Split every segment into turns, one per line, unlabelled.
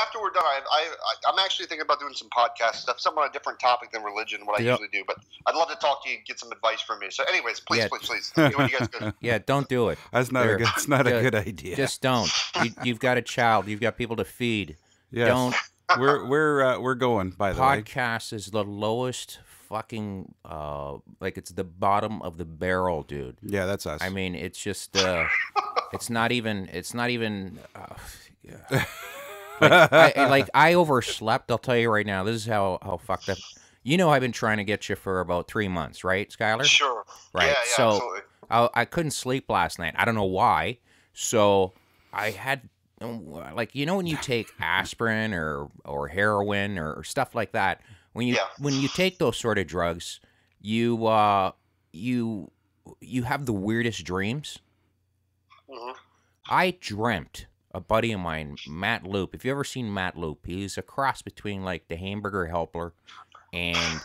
after we're done, I'm actually thinking about doing some podcast stuff, something on a different topic than religion, what I usually do. But I'd love to talk to you and get some advice from you. So, anyways, please. You guys go.
Yeah, don't do it.
That's not a good. It's not a good idea.
Just don't. You've got a child. You've got people to feed.
Yes.
Don't.
We're going, by the way.
Podcast is the lowest fucking like it's the bottom of the barrel, dude.
Yeah, that's us.
I mean, it's just it's not even I overslept. I'll tell you right now. This is how fucked up. You know, I've been trying to get you for about 3 months, right, Skylar?
Sure.
Right.
Yeah,
so
absolutely.
I couldn't sleep last night. I don't know why. So I had, like, you know, when you take aspirin or heroin or stuff like that, when you take those sort of drugs, you have the weirdest dreams.
Mm-hmm.
I dreamt a buddy of mine, Matt Loop. If you ever seen Matt Loop, he's a cross between like the Hamburger Helper and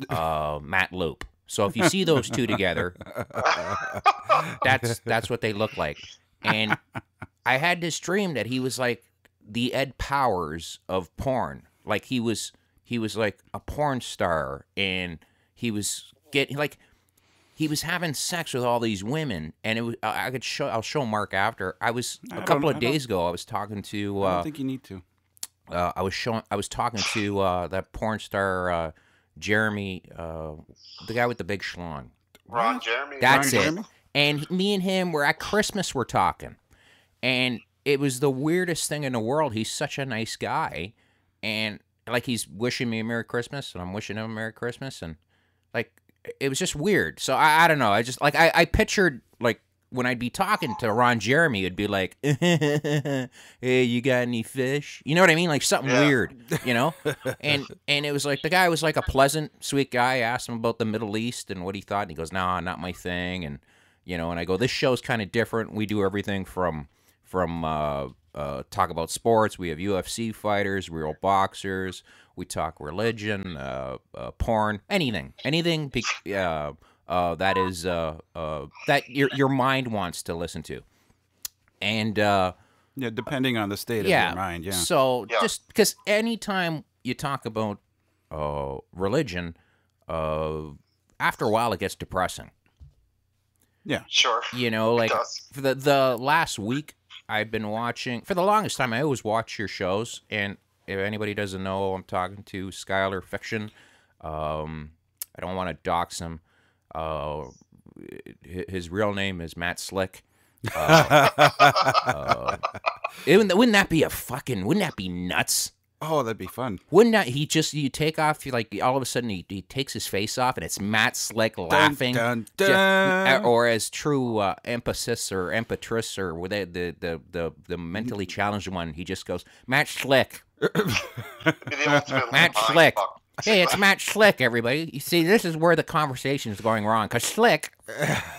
Matt Loop. So if you see those two together, that's what they look like. And I had this dream that he was like the Ed Powers of porn. Like he was like a porn star, and he was getting like he was having sex with all these women, and it was I'll show Mark after. A couple of days ago I was talking to
I don't think you need to.
I was talking to that porn star Jeremy, the guy with the big schlong.
Ron Jeremy.
That's
Ron
it.
Jeremy?
And me and him were at Christmas. We're talking, and it was the weirdest thing in the world. He's such a nice guy, and like he's wishing me a Merry Christmas, and I'm wishing him a Merry Christmas, and like it was just weird. So I don't know. I just like I pictured like when I'd be talking to Ron Jeremy, it'd be like, "Hey, you got any fish?" You know what I mean? Like something weird, you know. And it was like the guy was like a pleasant, sweet guy. I asked him about the Middle East and what he thought, and he goes, "Nah, not my thing." And you know, and I go, "This show's kind of different. We do everything from talk about sports. We have UFC fighters, real boxers. We talk religion, porn, anything that is that your mind wants to listen to." And
yeah, depending on the state of your mind. Yeah.
So just because anytime you talk about religion, after a while it gets depressing.
Yeah, sure.
You know, like for the last week, I've been watching, for the longest time, I always watch your shows, and if anybody doesn't know, I'm talking to Skylar Fiction. I don't want to dox him. His real name is Matt Shhhlick. Wouldn't that be nuts?
Oh, that'd be fun.
Wouldn't that, you take off, like, all of a sudden he takes his face off, and it's Matt Shhhlick laughing.
Dun, dun.
Or as true emphasis or empatress or the mentally challenged one, he just goes, Matt Shhhlick. Matt Shhhlick. Hey, it's Matt Shhhlick, everybody. You see, this is where the conversation is going wrong. Because Shhhlick,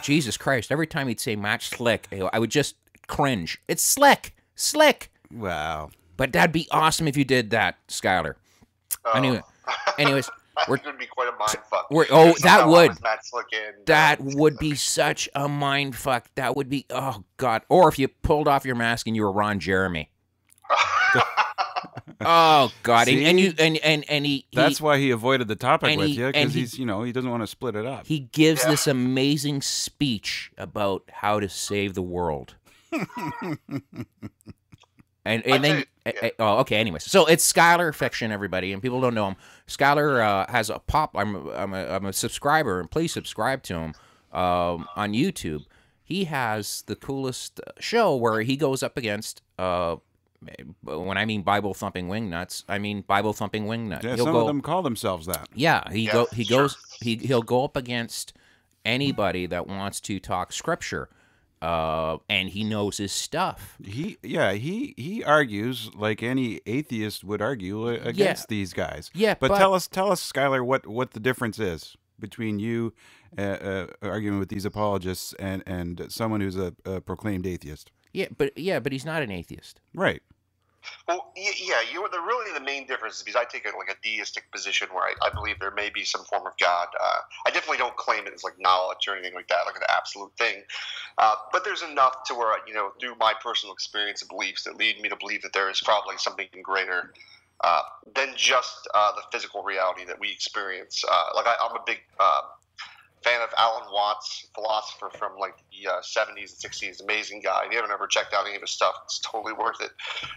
Jesus Christ, every time he'd say Matt Shhhlick, I would just cringe. It's Slick. Slick.
Wow.
But that'd be awesome if you did that, Skylar. Anyways,
it would be quite a mind fuck.
That would.
That
would be such a mind fuck. That would be, oh God. Or if you pulled off your mask and you were Ron Jeremy. Oh God.
See?
And he
That's why he avoided the topic with you, because
he's,
he doesn't want to split it up.
He gives this amazing speech about how to save the world. And then okay. Anyways, so it's Skylar Fiction, everybody, and people don't know him. Skylar has a pop. I'm a subscriber, and please subscribe to him on YouTube. He has the coolest show where he goes up against. When I mean Bible thumping wingnuts, I mean Bible thumping wingnut.
Yeah, some of them call themselves that.
Yeah, he'll go up against anybody that wants to talk scripture. And he knows his stuff.
He argues like any atheist would argue against these guys.
Yeah,
but tell us, Skylar, what the difference is between you arguing with these apologists and someone who's a proclaimed atheist.
Yeah, but he's not an atheist.
Right.
Well, yeah, really the main difference is because I take like a deistic position where I believe there may be some form of God. I definitely don't claim it as like knowledge or anything like that, like an absolute thing. But there's enough to where, through my personal experience and beliefs that lead me to believe that there is probably something greater than just the physical reality that we experience. I'm a big fan of Alan Watts, philosopher from like the 70s and 60s, amazing guy. If you haven't ever checked out any of his stuff, it's totally worth it.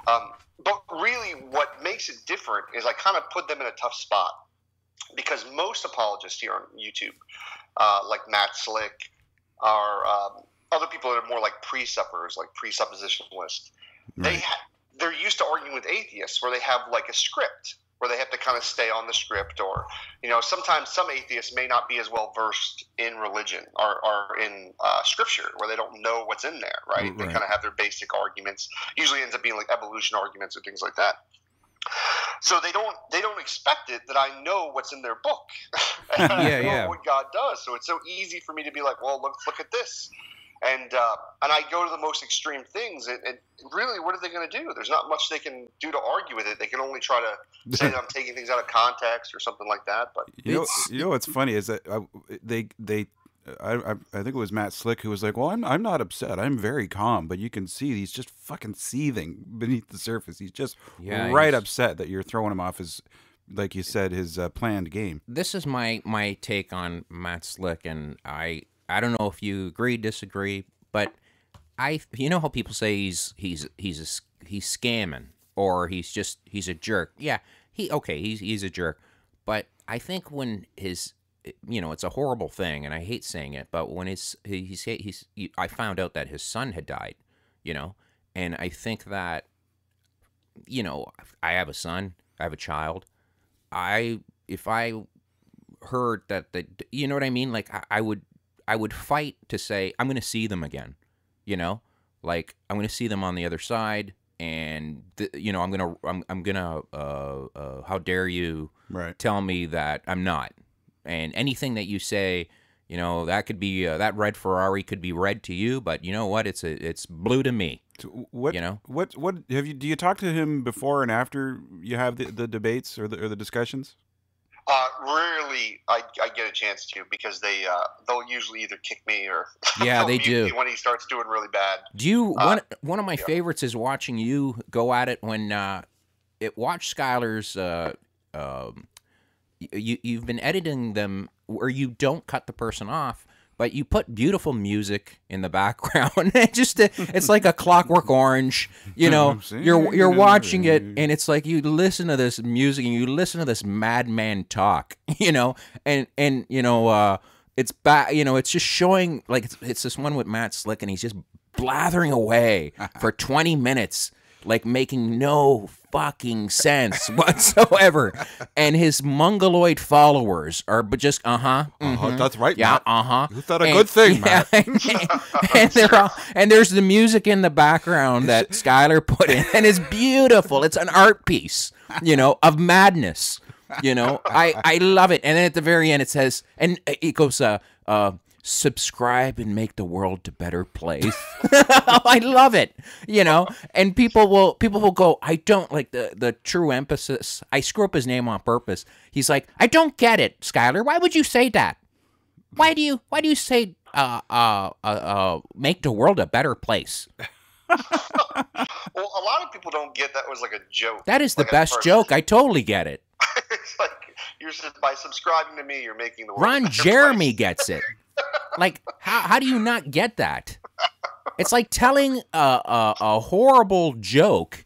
But really what makes it different is I kind of put them in a tough spot because most apologists here on YouTube, like Matt Shhhlick, are other people that are more like presuppers, like presuppositionalists. Right. They're used to arguing with atheists where they have like a script, where they have to kind of stay on the script, or, sometimes some atheists may not be as well versed in religion or in scripture, where they don't know what's in there, right? They kind of have their basic arguments. Usually ends up being like evolution arguments or things like that. So they don't expect it that I know what's in their book. And I know what God does. So it's so easy for me to be like, well, look at this. And I go to the most extreme things, and really, what are they going to do? There's not much they can do to argue with it. They can only try to say that I'm taking things out of context or something like that. But
you know what's funny is that I think it was Matt Shhhlick who was like, "Well, I'm not upset. I'm very calm, but you can see he's just fucking seething beneath the surface. He's just upset that you're throwing him off his, like you said, his planned game." This
is my take on Matt Shhhlick, and I don't know if you agree, disagree, but you know how people say he's scamming, or he's a jerk. Yeah, he's a jerk, but I think when it's a horrible thing, and I hate saying it, but when I found out that his son had died, and I think that, I have a son, I have a child, if I heard that, you know what I mean, like I would fight to say, I'm going to see them again, like I'm going to see them on the other side, and I'm going to how dare you tell me that I'm not. And anything that you say, that could be that red Ferrari could be red to you, but you know what? It's blue to me.
What have you? Do you talk to him before and after you have the debates or the discussions?
Rarely I get a chance to, because they'll usually either kick me or
they do
when he starts doing really bad.
Do you one of my favorites is watching you go at it when watch Skylar's you've been editing them where you don't cut the person off, but you put beautiful music in the background. It's like a Clockwork Orange. You're watching it, and it's like you listen to this music and you listen to this madman talk. And it's it's just showing, like it's this one with Matt Shhhlick, and he's just blathering away for 20 minutes. Like making no fucking sense whatsoever, and his mongoloid followers are just
that's right,
yeah,
Matt. You thought a good thing, Matt.
and there's the music in the background that Skylar put in, and it's beautiful. It's an art piece, of madness. I love it. And then at the very end it says, and it goes, subscribe and make the world a better place. I love it, and people will go, I don't like the true emphasis. I screw up his name on purpose. He's like, I don't get it, Skylar. Why would you say that? Why do you say make the world a better place?
Well, a lot of people don't get that was like a joke.
That is the best joke. I totally get it.
It's like, by subscribing to me, you're making the world
Ron
a better
Jeremy
place.
Gets it. Like, how do you not get that? It's like telling a horrible joke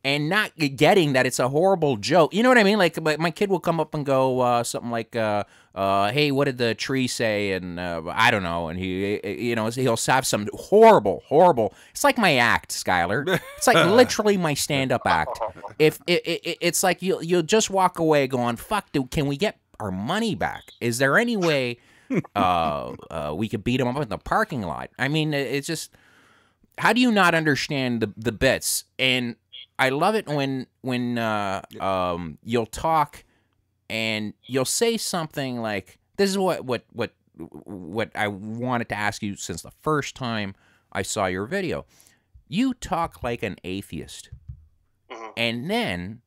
and not getting that it's a horrible joke. You know what I mean? Like, my kid will come up and go something like, hey, what did the tree say? And I don't know. And he'll have some horrible. It's like my act, Skylar. It's like literally my stand-up act. It's like you'll just walk away going, fuck, dude, can we get our money back? Is there any way we could beat him up in the parking lot? I mean, it's just, how do you not understand the bits? And I love it when you'll talk and you'll say something like, this is what I wanted to ask you since the first time I saw your video. You talk like an atheist.
Mm-hmm.
And then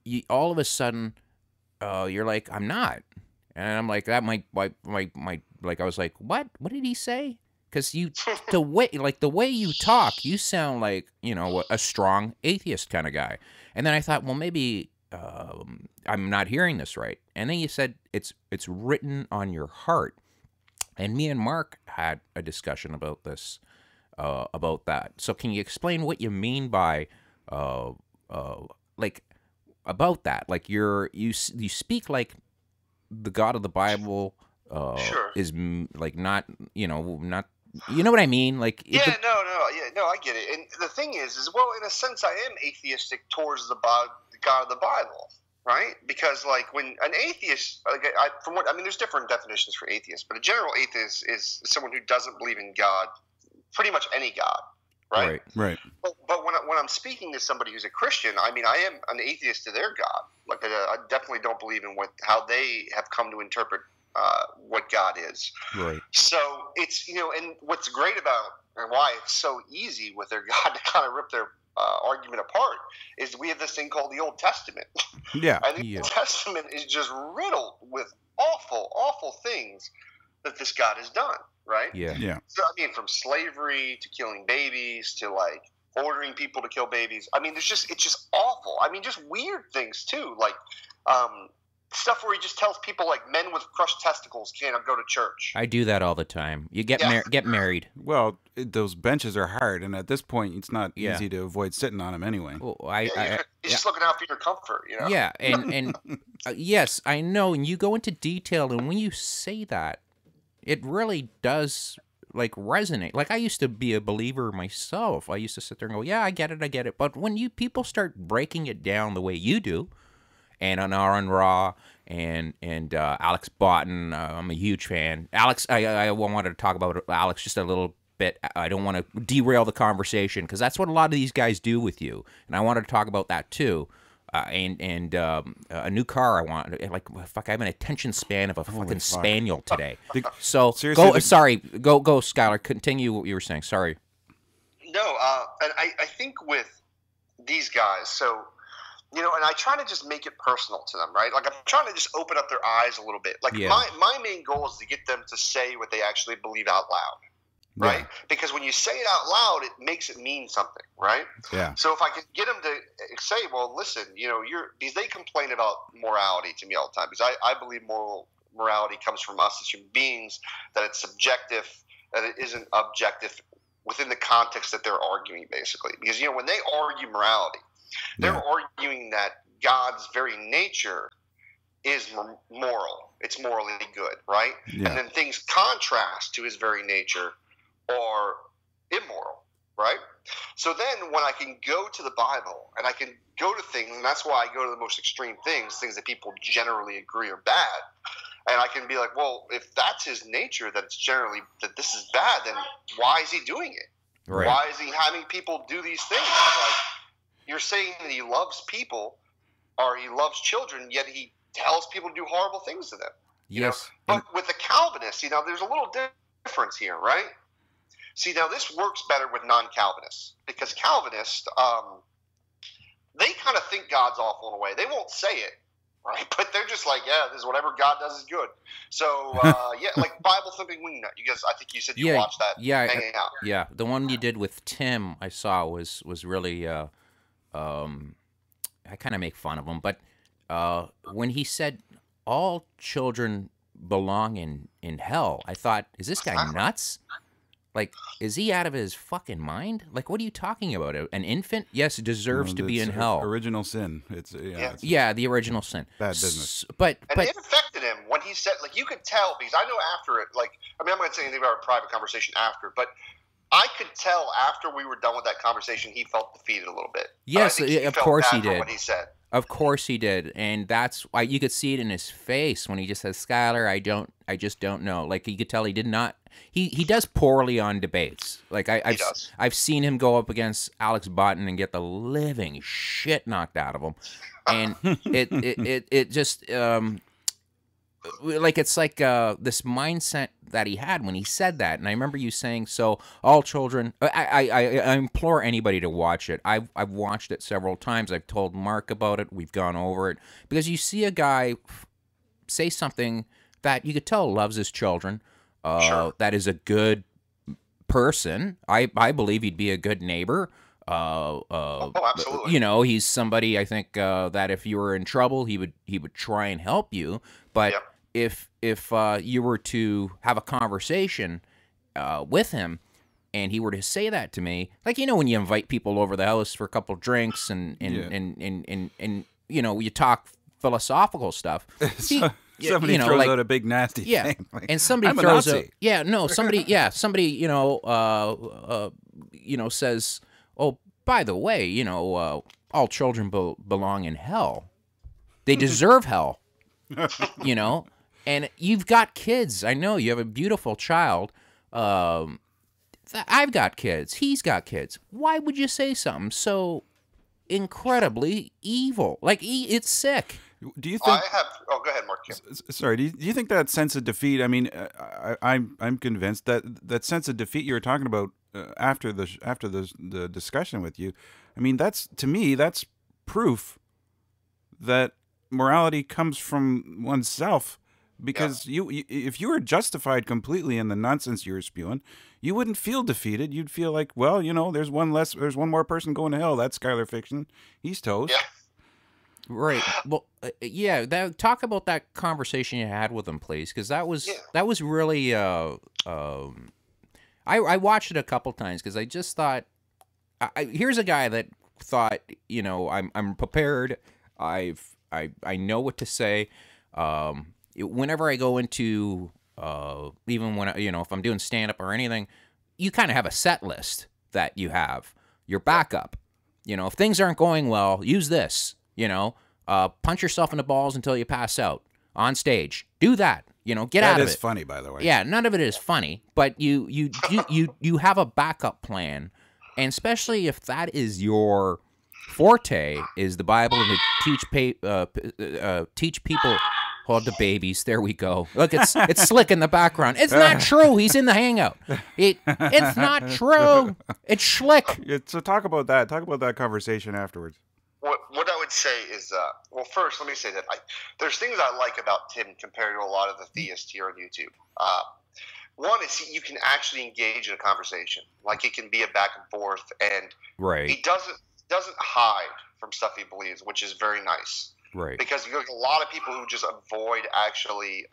you all of a sudden you're like, I'm not. And I'm like, that might like I was like, what did he say? Because the way you talk, you sound like, you know, a strong atheist kind of guy. And then I thought, well, maybe I'm not hearing this right. And then you said it's written on your heart. And me and Mark had a discussion about this, about that. So can you explain what you mean by, like, about that? Like you speak like the God of the Bible
Sure.
is like not, you know what I mean? Like,
no, I get it. And the thing is well, in a sense, I am atheistic towards the God of the Bible, right? Because like when an atheist, like there's different definitions for atheist, but a general atheist is someone who doesn't believe in God, pretty much any God, right?
Right.
But when I'm speaking to somebody who's a Christian, I mean, I am an atheist to their God. Like I definitely don't believe in how they have come to interpret what God is.
Right.
So it's, and what's great about and why it's so easy with their God to kind of rip their argument apart is we have this thing called the Old Testament.
Yeah.
And the Old Testament is just riddled with awful, awful things that this God has done, right?
Yeah. Yeah.
So, I mean, from slavery to killing babies to like ordering people to kill babies. I mean, it's just awful. I mean, just weird things too. Like, stuff where he just tells people like men with crushed testicles can't go to church.
I do that all the time. You get married.
Well, those benches are hard, and at this point, it's not easy to avoid sitting on them anyway.
Well,
you're just looking out for your comfort, you know?
Yeah, and yes, I know, and you go into detail, and when you say that, it really does like resonate. Like I used to be a believer myself. I used to sit there and go, yeah, I get it. But when people start breaking it down the way you do, and on Aaron Raw and Alex Botten, I'm a huge fan. Alex, I wanted to talk about Alex just a little bit. I don't want to derail the conversation because that's what a lot of these guys do with you, and I wanted to talk about that too. And a new car I want. Like, fuck, I have an attention span of a fucking spaniel today. So go, Skylar. Continue what you were saying. Sorry.
No, and I think with these guys, so. And I try to just make it personal to them, right? Like I'm trying to just open up their eyes a little bit. Like my main goal is to get them to say what they actually believe out loud, right? Yeah. Because when you say it out loud, it makes it mean something, right? Yeah. So if I can get them to say, well, listen, because they complain about morality to me all the time, because I believe morality comes from us as human beings, that it's subjective, that it isn't objective within the context that they're arguing, basically. Because, when they argue morality, they're arguing that God's very nature is moral. It's morally good, right? Yeah. And then things contrast to his very nature are immoral, right? So then when I can go to the Bible and I can go to things, and that's why I go to the most extreme things that people generally agree are bad, and I can be like, well, if that's his nature, that this is bad, then why is he doing it? Right. Why is he having people do these things? Like, you're saying that he loves people or he loves children, yet he tells people to do horrible things to them.
Yes.
But with the Calvinists, there's a little difference here, right? See, now this works better with non-Calvinists because Calvinists, they kind of think God's awful in a way. They won't say it, right? But they're just like, yeah, this is whatever God does is good. So, like Bible thumping wingnut. You guys, I think you said you watched that.
Yeah, hanging out. Yeah, the one you did with Tim, I saw was really. I kind of make fun of him, but when he said all children belong in hell, I thought, is this guy nuts? Like, is he out of his fucking mind? Like, what are you talking about? An infant? Yes, it deserves to be in hell.
Original sin. It's
the original sin.
Bad business.
But
it affected him when he said, like, you could tell because I know after it, like, I'm not going to say anything about our private conversation after, but I could tell after we were done with that conversation, he felt defeated a little bit.
Yes, of course he did.
What he said.
Of course he did, and that's why you could see it in his face when he just says, "Skylar, I just don't know." Like you could tell he did not. He does poorly on debates. Like I've seen him go up against Alex Botten and get the living shit knocked out of him, and it just like it's like this mindset that he had when he said that. And I remember you saying, so all children, I implore anybody to watch it. I've watched it several times. I've told Mark about it. We've gone over it, because you see a guy say something that you could tell loves his children,
Sure.
that is a good person. I believe he'd be a good neighbor.
Oh, absolutely.
You know, he's somebody, I think, that if you were in trouble, he would try and help you. But
Yep.
if you were to have a conversation with him, and he were to say that to me, like, you know, when you invite people over the house for a couple drinks and you know, you talk philosophical stuff.
Somebody throws out a big nasty thing. Like,
and somebody
I'm
throws
a
out,
Nazi.
somebody, you know, says, oh, by the way, you know, all children belong in hell. They deserve hell, you know. And you've got kids. I know you have a beautiful child. I've got kids. He's got kids. Why would you say something so incredibly evil? Like, it's sick.
Do you think?
Oh, go ahead, Mark. Yeah.
Sorry. Do you think that sense of defeat? I mean, I'm convinced that sense of defeat you were talking about after the discussion with you. I mean, to me that's proof that morality comes from oneself. Because if you were justified completely in the nonsense you were spewing, you wouldn't feel defeated. You'd feel like, well, you know, there's one more person going to hell. That's Skylar Fiction. He's toast.
Yeah.
Right. Well, talk about that conversation you had with him, please, because that was really. I watched it a couple times because I just thought, here's a guy that thought, you know, I'm prepared. I know what to say. Whenever I go into, even when if I'm doing stand up or anything, you kind of have a set list that you have your backup. You know, if things aren't going well, use this. You know, punch yourself in the balls until you pass out on stage. Do that. You know, get out of it.
That is funny, by the way.
Yeah, none of it is funny, but you have a backup plan, and especially if that is your forte, is the Bible, and to teach people. Hold the babies. There we go. Look, it's Slick in the background. It's not true. He's in the hangout. It's not true. It's Schlick.
Yeah, so talk about that. Talk about that conversation afterwards.
What I would say is, well, first, let me say that there's things I like about Tim compared to a lot of the theists here on YouTube. One is you can actually engage in a conversation. Like, it can be a back and forth, and
right.
He doesn't hide from stuff he believes, which is very nice.
Right.
Because you have a lot of people who just avoid actually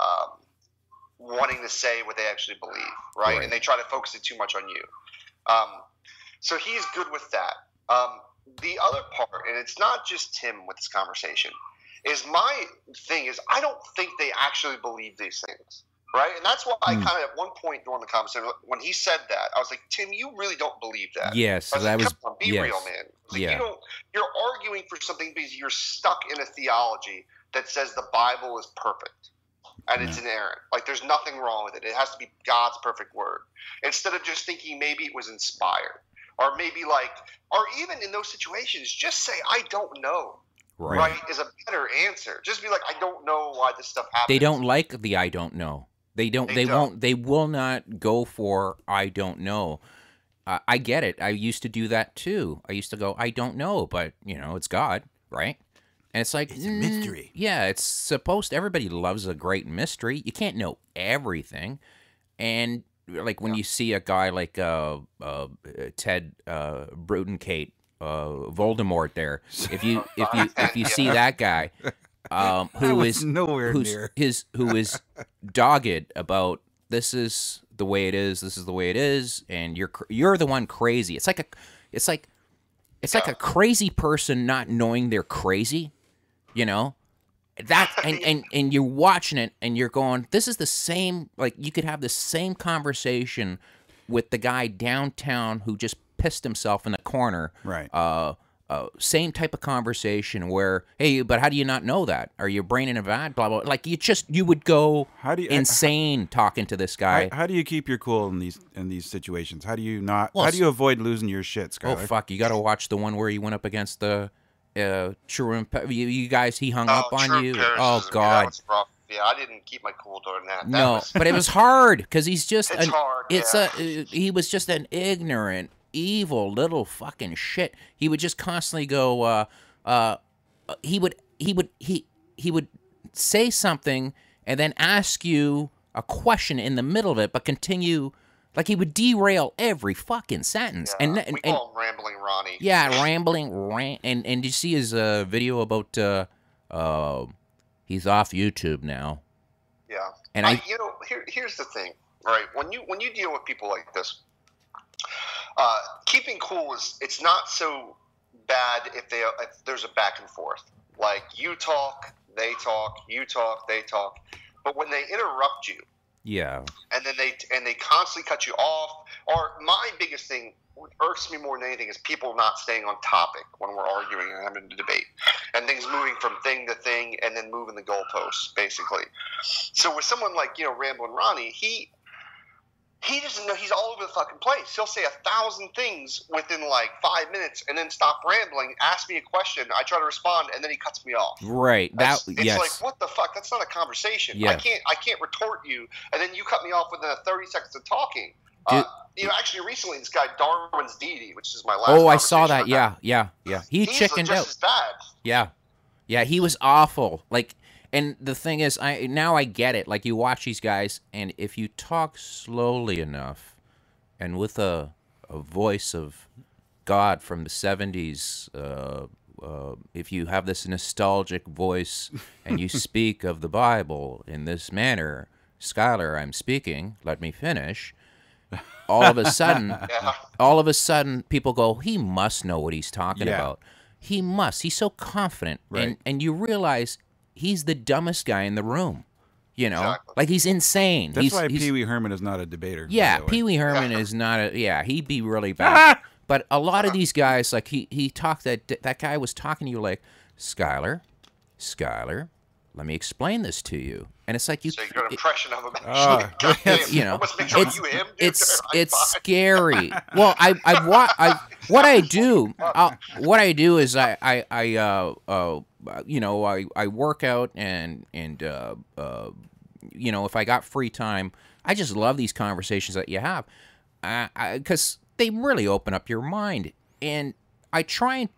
wanting to say what they actually believe, right? And they try to focus it too much on you. So he's good with that. The other part, and it's not just Tim with this conversation, is my thing is I don't think they actually believe these things, right? And that's why I kind of at one point during the conversation, when he said that, I was like, Tim, you really don't believe that.
Yes,
I was
that
like,
was.
Come on, be real, man. Like, you're arguing for something because you're stuck in a theology that says the Bible is perfect and it's inerrant. Like, there's nothing wrong with it. It has to be God's perfect word. Instead of just thinking maybe it was inspired, or maybe or even in those situations, just say I don't know. Right, is a better answer. Just be like, I don't know why this stuff happens.
They don't like the I don't know. They don't. They won't. They will not go for I don't know. I get it. I used to do that too. I used to go, I don't know, but you know, it's God, right? And it's like,
it's a mystery.
Yeah, it's supposed. Everybody loves a great mystery. You can't know everything, and like when you see a guy like Ted Brutenkate, Voldemort, there. If you see that guy, who is dogged about this is the way it is. This is the way it is, and you're the one crazy. It's like a crazy person not knowing they're crazy, you know. That and you're watching it and you're going, this is the same. Like, you could have the same conversation with the guy downtown who just pissed himself in the corner,
right?
Same type of conversation where, hey, but how do you not know that? Are you brain in a vat? Blah blah. Like, you would go insane talking to this guy.
How do you keep your cool in these situations? How do you not? How do you avoid losing your shit, Skylar?
Oh fuck! You got to watch the one where he went up against the True. You guys, he hung up on you. Oh god.
Yeah, I didn't keep my cool during that.
No, but it was hard because he's just
it's hard. Yeah.
He was just an ignorant, evil little fucking shit. He would just constantly go. He would say something and then ask you a question in the middle of it, but continue. Like, he would derail every fucking sentence.
Yeah, we call him Rambling Ronnie.
Yeah, rambling. And did you see his video about he's off YouTube now?
Yeah.
And
here's the thing, right? When you deal with people like this, keeping cool it's not so bad if there's a back and forth. Like, you talk, they talk, you talk, they talk. But when they interrupt you,
yeah,
and then they constantly cut you off. Or my biggest thing, what irks me more than anything, is people not staying on topic when we're arguing and having a debate, and things moving from thing to thing, and then moving the goalposts, basically. So with someone like Ramblin' Ronnie, he doesn't know. He's all over the fucking place. He'll say 1,000 things within like 5 minutes, and then stop rambling. Ask me a question. I try to respond, and then he cuts me off.
Right.
It's like, what the fuck? That's not a conversation.
Yeah.
I can't retort you, and then you cut me off within 30 seconds of talking. Actually, recently, this guy Darwin's Deity, which is my last.
Oh, I saw that. Yeah. He
He's
chickened
just
out.
as bad.
Yeah. He was awful. Like. And the thing is, now I get it. Like, you watch these guys, and if you talk slowly enough, and with a voice of God from the 70s, if you have this nostalgic voice, and you speak of the Bible in this manner, Skylar, I'm speaking, let me finish, all of a sudden, people go, he must know what he's talking about. He must. He's so confident.
Right.
And you realize he's the dumbest guy in the room,
Exactly.
Like, he's insane.
That's why Pee Wee Herman is not a debater.
Yeah, Pee Wee Herman is not he'd be really bad. But a lot of these guys, like, he talked, that guy was talking to you like, Skylar, let me explain this to you. And it's like,
So your impression of him,
it's
make sure you him, dude.
it's scary. Well, what I do is I work out and if I got free time, I just love these conversations that you have, because they really open up your mind, and I try and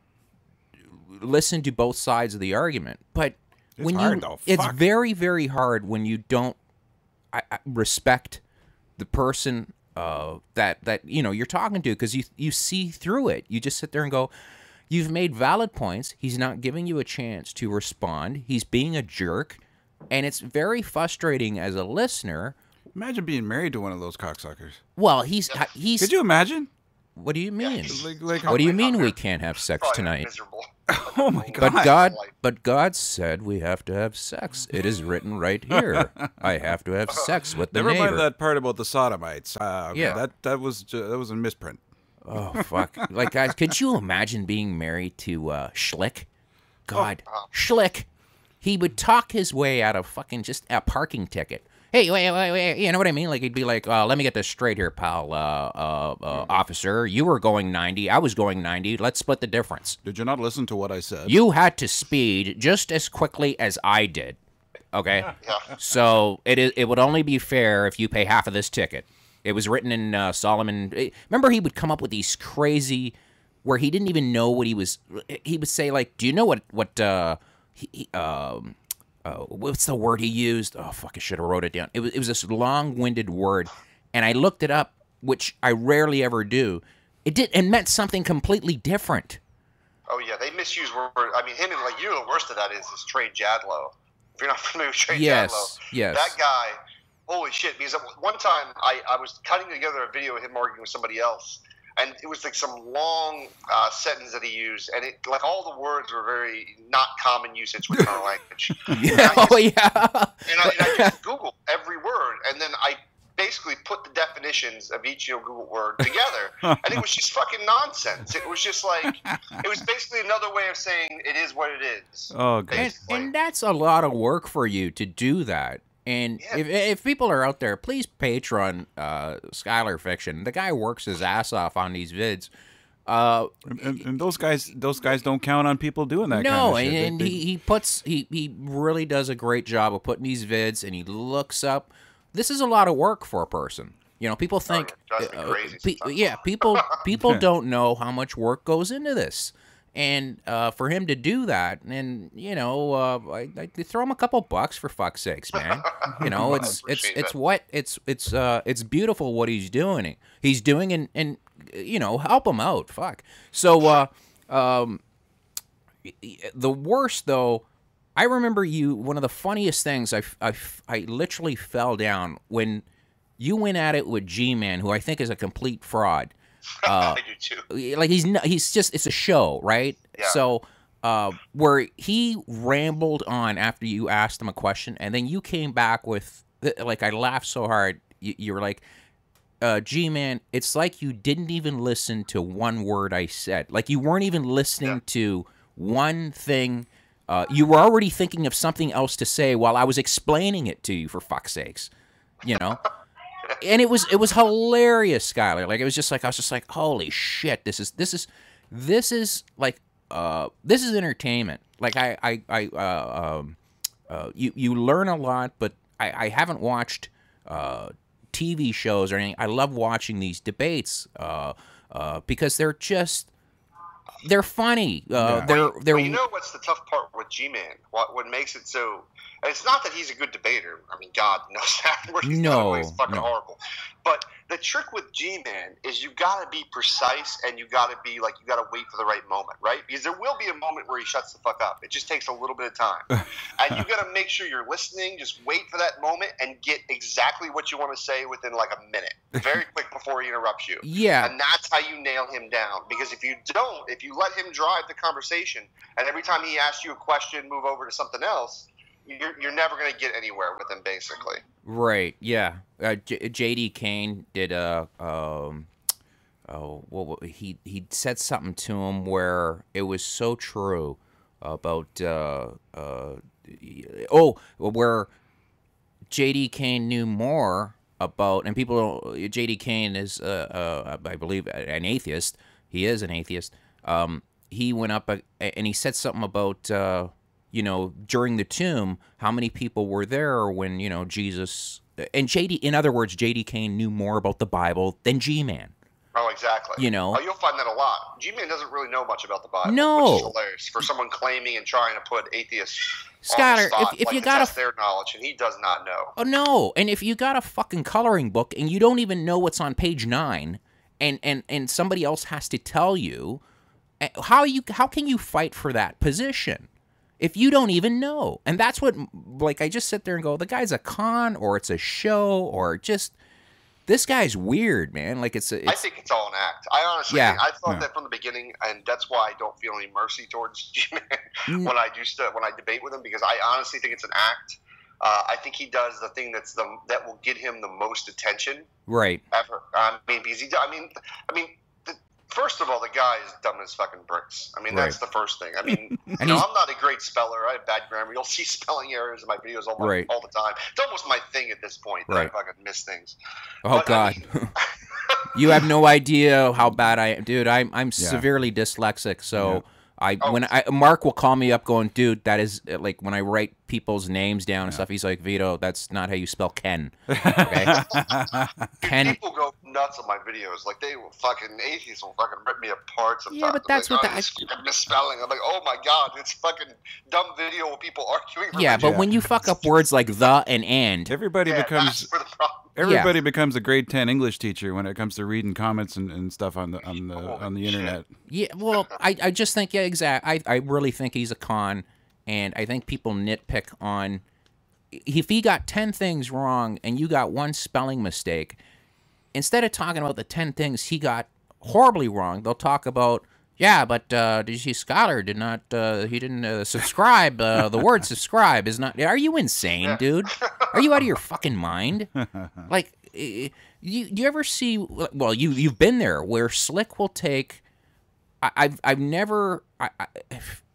listen to both sides of the argument, but it's very, very hard when you don't respect the person that you're talking to, because you see through it. You just sit there and go, you've made valid points. He's not giving you a chance to respond. He's being a jerk, and it's very frustrating as a listener.
Imagine being married to one of those cocksuckers.
Well, he's.
Could you imagine?
What do you mean?
Like,
what do you mean we can't have sex tonight?
Miserable.
Oh my God!
But God said we have to have sex. It is written right here. I have to have sex with the
Never
neighbor.
mind that part about the sodomites.
Yeah.
that was a misprint.
Oh fuck! Like, guys, could you imagine being married to Shhhlick? God, Shhhlick. He would talk his way out of fucking just a parking ticket. Hey, wait, you know what I mean? Like, he'd be like, let me get this straight here, pal. Officer, you were going 90. I was going 90. Let's split the difference.
Did you not listen to what I said?
You had to speed just as quickly as I did. Okay?
Yeah.
So it would only be fair if you pay half of this ticket. It was written in Solomon. Remember, he would come up with these crazy, where he didn't even know what he was. He would say, like, do you know what what's the word he used? Oh, fuck, I should have wrote it down. It was this long-winded word, and I looked it up, which I rarely ever do. It meant something completely different.
Oh, yeah, they misuse words. I mean, him and, like, the worst of that is Trey Jadlow. If you're not familiar with Trey Jadlow.
Yes.
That guy, holy shit, because one time I was cutting together a video of him arguing with somebody else, and it was like some long sentence that he used, and like all the words were very not common usage within our language.
Yeah,
And I just Googled every word, and then I basically put the definitions of each Google word together, and it was just fucking nonsense. It was just like, it was basically another way of saying it is what it is.
Oh, God.
And that's a lot of work for you to do that. And if people are out there, please Patreon Skylar Fiction. The guy works his ass off on these vids.
And those guys don't count on people doing that.
No,
kind of shit.
and he really does a great job of putting these vids, and he looks up. This is a lot of work for a person. You know, people think, people don't know how much work goes into this, and for him to do that, and you know, I throw him a couple bucks for fuck's sakes, man. You know, it's beautiful what he's doing. He's doing, and you know, help him out. Fuck. So, the worst though, I remember you. One of the funniest things, I literally fell down when you went at it with Gman, who I think is a complete fraud.
I do too.
Like he's just, it's a show, right?
Yeah.
So where he rambled on after you asked him a question, and then you came back with, like, I laughed so hard. You were like, G-Man, it's like you didn't even listen to one word I said. Like you weren't even listening to one thing. You were already thinking of something else to say while I was explaining it to you, for fuck's sakes. You know? And it was hilarious, Skylar. Like, it was just like, I was just like, holy shit, this is like, this is entertainment. Like, you learn a lot, but I haven't watched TV shows or anything. I love watching these debates because they're funny.
Well, you know what's the tough part with G-Man? What makes it so? It's not that he's a good debater. I mean, God knows that. He's fucking horrible. But the trick with G-Man is you got to be precise, and you got to be like, you got to wait for the right moment, right? Because there will be a moment where he shuts the fuck up. It just takes a little bit of time. And you got to make sure you're listening. Just wait for that moment and get exactly what you want to say within like a minute. Very quick before he interrupts you.
Yeah.
And that's how you nail him down. Because if you don't, if you let him drive the conversation, and every time he asks you a question, move over to something else, you're never going to get anywhere with him, basically.
Right. Yeah. J.D. Kane did he said something to him where it was so true about where J.D. Kane knew more about, and people, J.D. Kane is I believe an atheist. He is an atheist. He went up and he said something about you know, during the tomb, how many people were there when, you know, Jesus, and in other words, J.D. Kane knew more about the Bible than G-Man.
Oh, exactly.
You know?
Oh, you'll find that a lot. G-Man doesn't really know much about the Bible.
No.
Which is hilarious for someone claiming and trying to put atheists
Skylar,
on the spot,
if
like,
you
to
got
test their knowledge, and he does not know.
Oh, no. And if you got a fucking coloring book and you don't even know what's on page 9, and somebody else has to tell you, how can you fight for that position if you don't even know? And that's what, like, I just sit there and go, the guy's a con, or it's a show, or just, this guy's weird, man. Like, it's
I think it's all an act. I honestly think, I thought that from the beginning, and that's why I don't feel any mercy towards G-Man when I debate with him, because I honestly think it's an act. I think he does the thing that will get him the most attention,
right?
Ever. I mean, because first of all, the guy is dumb as fucking bricks. I mean, that's the first thing. I mean, I'm not a great speller. I have bad grammar. You'll see spelling errors in my videos all the time. It's almost my thing at this point that I fucking miss things.
Oh, but, God. I mean, you have no idea how bad I am. Dude, I'm severely dyslexic, so... Mark will call me up going, dude, that is, like, when I write people's names down and stuff, he's like, Vito, that's not how you spell Ken. Okay?
Ken. People go nuts on my videos. Like, atheists will fucking rip me apart sometimes.
Yeah, but that's
like, what misspelling. I'm like, oh my God, it's fucking dumb video with people arguing.
Yeah, but when you fuck up words like the and.
Everybody becomes... That's where the problem. Everybody becomes a grade 10 English teacher when it comes to reading comments and stuff on the internet.
Yeah, well, I just think, exactly. I really think he's a con, and I think people nitpick on, if he got 10 things wrong and you got one spelling mistake, instead of talking about the 10 things he got horribly wrong, they'll talk about, but did you see Skylar he didn't subscribe. The word subscribe is not, are you insane, dude? Are you out of your fucking mind? Like, you ever see, well, you've been there, where Slick will take, I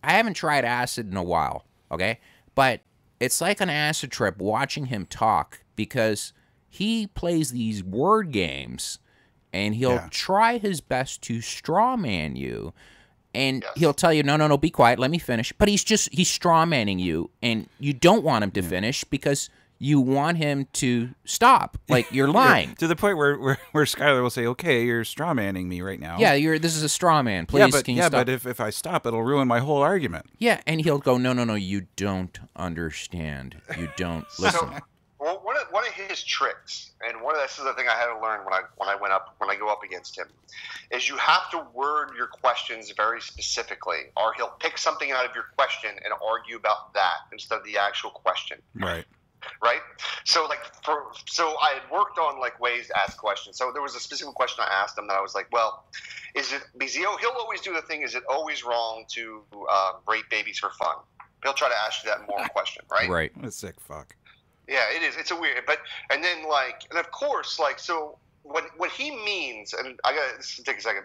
haven't tried acid in a while, okay? But it's like an acid trip watching him talk, because he plays these word games, and he'll try his best to straw man you. And
Yes.
he'll tell you, no, no, no, be quiet, let me finish. But he's straw manning you, and you don't want him to finish because you want him to stop. Like, you're lying.
To the point where Skylar will say, okay, you're straw manning me right now.
Yeah, this is a straw man. Please, can you stop?
But if I stop, it'll ruin my whole argument.
Yeah, and he'll go, no, no, no, you don't understand. You don't listen.
Well, one of his tricks, and this is the thing I had to learn when I go up against him, is you have to word your questions very specifically, or he'll pick something out of your question and argue about that instead of the actual question.
Right.
Right. So I had worked on like ways to ask questions. So there was a specific question I asked him that I was like, well, is it because he'll always do the thing? Is it always wrong to rape babies for fun? He'll try to ask you that moral question, right?
Right.
What a sick fuck.
Yeah, it is. It's a weird, and of course, so what he means, and I gotta take a second.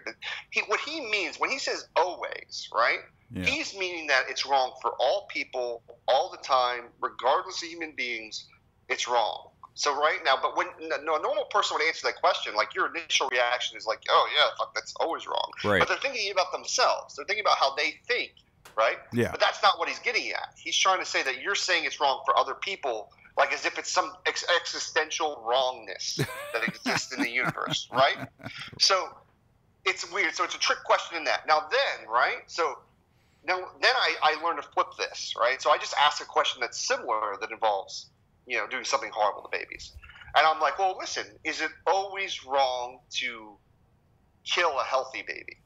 What he means when he says always, right? Yeah. He's meaning that it's wrong for all people, all the time, regardless of human beings. It's wrong. So right now, but when a normal person would answer that question, like your initial reaction is like, oh yeah, fuck, that's always wrong. Right. But they're thinking about themselves. They're thinking about how they think, right? Yeah. But that's not what he's getting at. He's trying to say that you're saying it's wrong for other people, like as if it's some existential wrongness that exists in the universe, right? So it's weird. So it's a trick question in that. Now then, right? So then I learned to flip this, right? So I just ask a question that's similar that involves, doing something horrible to babies. And I'm like, well, listen, is it always wrong to kill a healthy baby?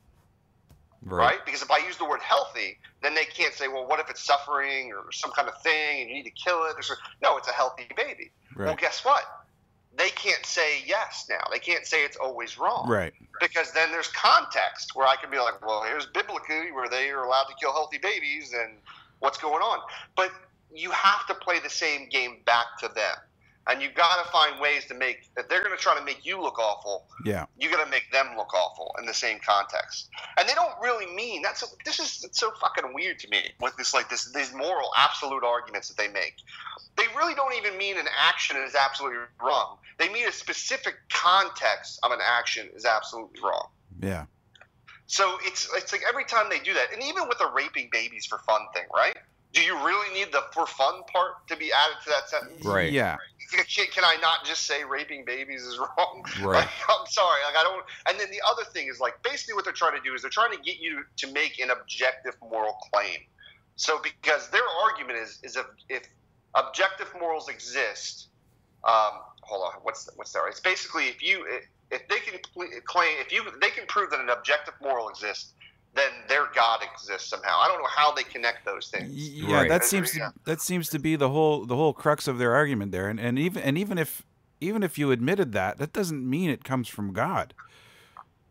Right? Because if I use the word healthy, then they can't say, well, what if it's suffering or some kind of thing and you need to kill it? No, it's a healthy baby. Right. Well, guess what? They can't say yes now. They can't say it's always wrong. Right. Because then there's context where I can be like, well, here's biblically where they are allowed to kill healthy babies and what's going on. But you have to play the same game back to them. And you've got to find ways to make – if they're going to try to make you look awful, you got to make them look awful in the same context. And they don't really mean – it's so fucking weird to me with these moral absolute arguments that they make. They really don't even mean an action is absolutely wrong. They mean a specific context of an action is absolutely wrong. Yeah. So it's like every time they do that, and even with the raping babies for fun thing, right? Do you really need the for fun part to be added to that sentence?
Right. Yeah.
Can I not just say raping babies is wrong?
Right.
Like, I'm sorry. Like I don't. And then the other thing is like basically what they're trying to do is they're trying to get you to make an objective moral claim. So because their argument is if objective morals exist, hold on, what's that? It's basically if they can claim they can prove that an objective moral exists, then their God exists somehow. I don't know how they connect those things.
Yeah, right. that seems to be the whole crux of their argument there. And even if you admitted that doesn't mean it comes from God.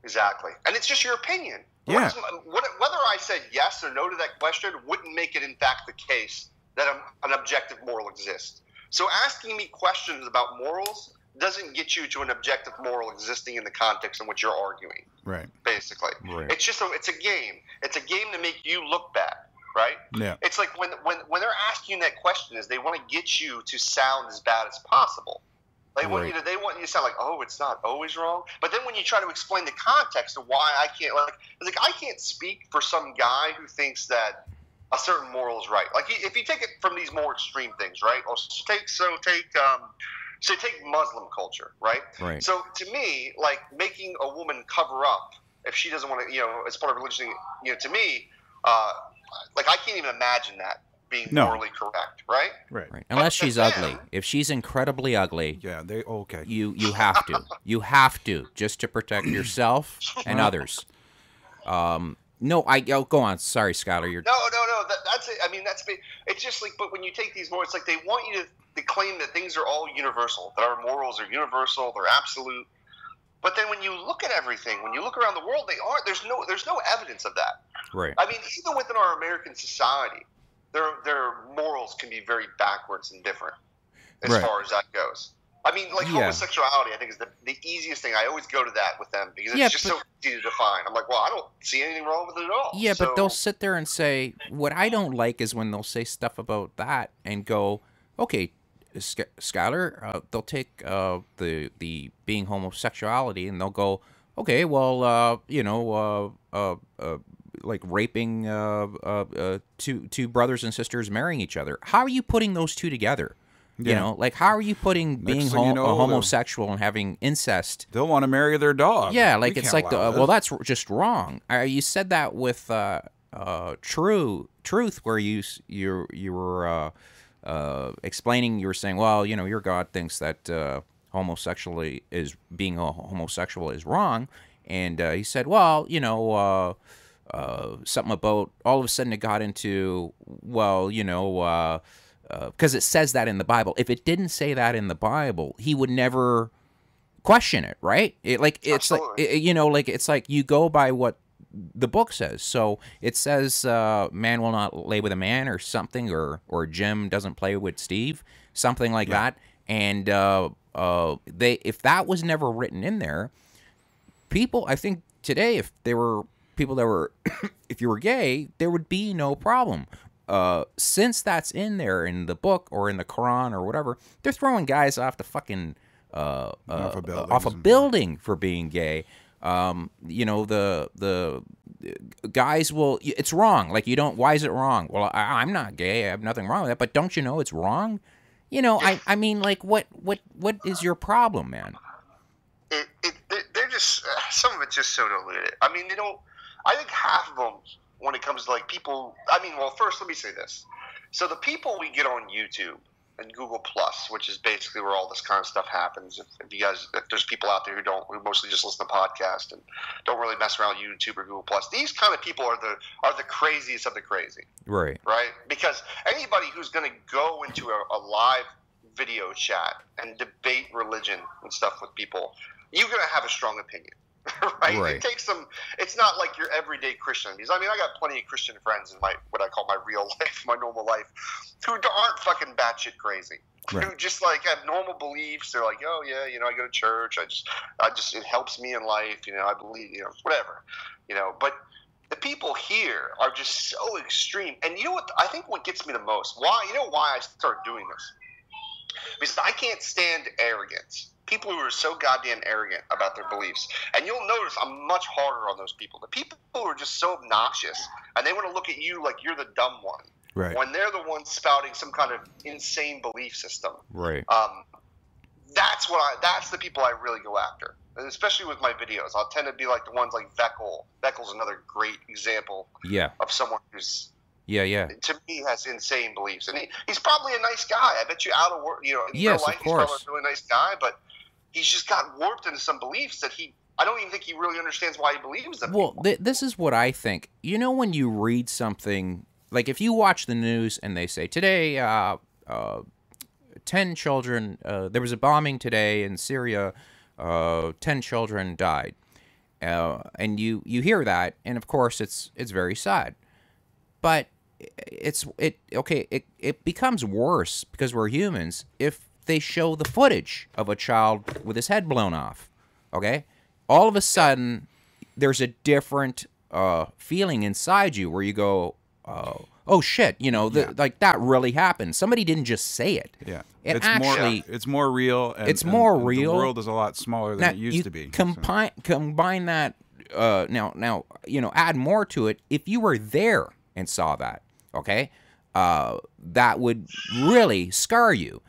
Exactly, and it's just your opinion.
Yeah.
Whether I said yes or no to that question wouldn't make it in fact the case that an objective moral exists. So asking me questions about morals doesn't get you to an objective moral existing in the context in which you're arguing. Right. Basically. Right. It's just it's a game. It's a game to make you look bad, right? Yeah. It's like when they're asking you that question is they want to get you to sound as bad as possible. They want you to sound like, oh, it's not always wrong. But then when you try to explain the context of why I can't I can't speak for some guy who thinks that a certain moral is right. Like if you take it from these more extreme things, right? Or take Muslim culture, right? Right. So to me, like making a woman cover up if she doesn't want to, as part of religion, to me, like I can't even imagine that being morally correct, right?
Right. Unless she's ugly. If she's incredibly ugly, you have to. You have to just to protect yourself and others. No, go on. Sorry, Skylar.
No. That's it. I mean, it's just like, but when you take these morals, it's like they want you to claim that things are all universal, that our morals are universal, they're absolute. But then when you look at everything, when you look around the world, they aren't. There's no evidence of that. Right. I mean, even within our American society, their morals can be very backwards and different as far as that goes. I mean, like homosexuality, I think is the easiest thing. I always go to that with them because it's just so easy to define. I'm like, well, I don't see anything wrong with it at all.
Yeah, but they'll sit there and say, what I don't like is when they'll say stuff about that and go, okay, Skylar, they'll take the being homosexuality and they'll go, okay, well, like raping two brothers and sisters marrying each other. How are you putting those two together? You
Yeah.
know, like, how are you putting being
thing you know,
a homosexual and having incest?
They'll want to marry their dog.
Yeah, like,
We
it's
can't
like,
allow this.
well, that's just wrong. You said that with truth, where you were explaining, you were saying, well, you know, your God thinks that being a homosexual is wrong, and he said, well, you know, something about all of a sudden it got into, well, you know, because it says that in the Bible. If it didn't say that in the Bible, he would never question it, right? It's like you go by what the book says. So it says man will not lay with a man, or something, or Jim doesn't play with Steve, something like that. And if that was never written in there, people, I think today, if there were people that were if you were gay, there would be no problem. Since that's in there in the book or in the Quran or whatever, they're throwing guys off the fucking off a building for being gay. You know, the guys will. It's wrong. Like, you don't. Why is it wrong? Well, I'm not gay. I have nothing wrong with that. But don't you know it's wrong? You know, I mean, like, what is your problem, man?
They're just some of it's just so diluted. I mean, they don't. I think half of them, when it comes to like people, I mean, well, first let me say this. So the people we get on YouTube and Google Plus, which is basically where all this kind of stuff happens. If there's people out there who mostly just listen to podcasts and don't really mess around with YouTube or Google Plus, these kind of people are the craziest of the crazy.
Right.
Right? Because anybody who's going to go into a live video chat and debate religion and stuff with people, you're going to have a strong opinion. Right? It takes some. It's not like your everyday Christian. Because I mean, I got plenty of Christian friends in what I call my real life, my normal life, who aren't fucking batshit crazy. Right. Who just like have normal beliefs. They're like, oh yeah, you know, I go to church. I just it helps me in life. You know, I believe, you know, whatever. You know, but the people here are just so extreme. And you know what? I think what gets me the most. Why? You know why I started doing this? Because I can't stand arrogance. People who are so goddamn arrogant about their beliefs. And you'll notice I'm much harder on those people. The people who are just so obnoxious and they want to look at you like you're the dumb one.
Right.
When they're the ones spouting some kind of insane belief system.
Right.
That's the people I really go after. And especially with my videos. I'll tend to be like the ones like Veckel. Veckel's another great example of someone who's to me has insane beliefs. And he's probably a nice guy. I bet you out of work, you know, in real life he's probably a really nice guy, but he's just got warped into some beliefs that I don't even think he really understands why he believes them.
Well, this is what I think. You know, when you read something, like if you watch the news and they say, today, 10 children, there was a bombing today in Syria, 10 children died. And you hear that, and of course it's very sad. But it becomes worse because we're humans if they show the footage of a child with his head blown off. Okay, all of a sudden there's a different feeling inside you where you go, oh shit, you know, like that really happened. Somebody didn't just say it.
Yeah,
it's
more real. And,
it's more real.
The world is a lot smaller than it used to be.
Combine that. Now, you know, add more to it. If you were there and saw that, okay, that would really scar you.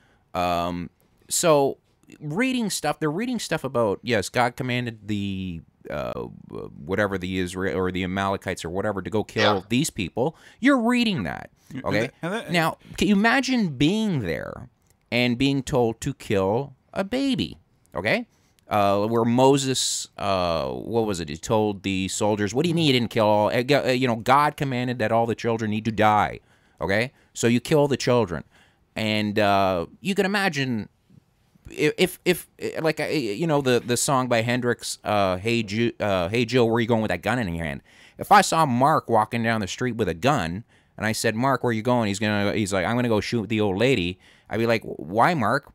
So reading stuff, they're reading stuff about, yes, God commanded the whatever the Israel or the Amalekites or whatever to go kill these people. You're reading that, okay? Now, can you imagine being there and being told to kill a baby, okay? Where Moses, what was it? He told the soldiers, "What do you mean you didn't kill all? You know, God commanded that all the children need to die. Okay, so you kill the children, and you can imagine if like you know the song by Hendrix, Hey Joe, where are you going with that gun in your hand? If I saw Mark walking down the street with a gun, and I said, Mark, where are you going? He's like, I'm gonna go shoot the old lady. I'd be like, why, Mark?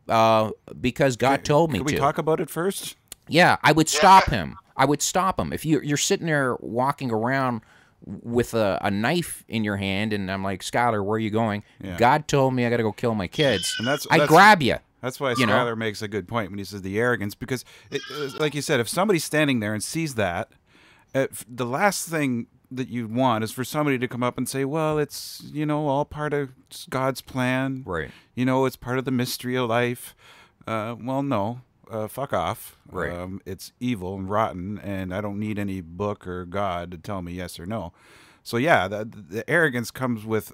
Because God told me to.
Can we talk about it first?
Yeah, I would stop him. I would stop him. If you're sitting there walking around with a knife in your hand, and I'm like, Skylar, where are you going? Yeah. God told me I got to go kill my kids.
And that's
grab you.
That's why
You know?
Skylar makes a good point when he says the arrogance, because, like you said, if somebody's standing there and sees that, the last thing that you want is for somebody to come up and say, well, it's, all part of God's plan.
Right.
It's part of the mystery of life. Well, no. Fuck off.
Right.
It's evil and rotten, and I don't need any book or God to tell me yes or no. So yeah, the arrogance comes with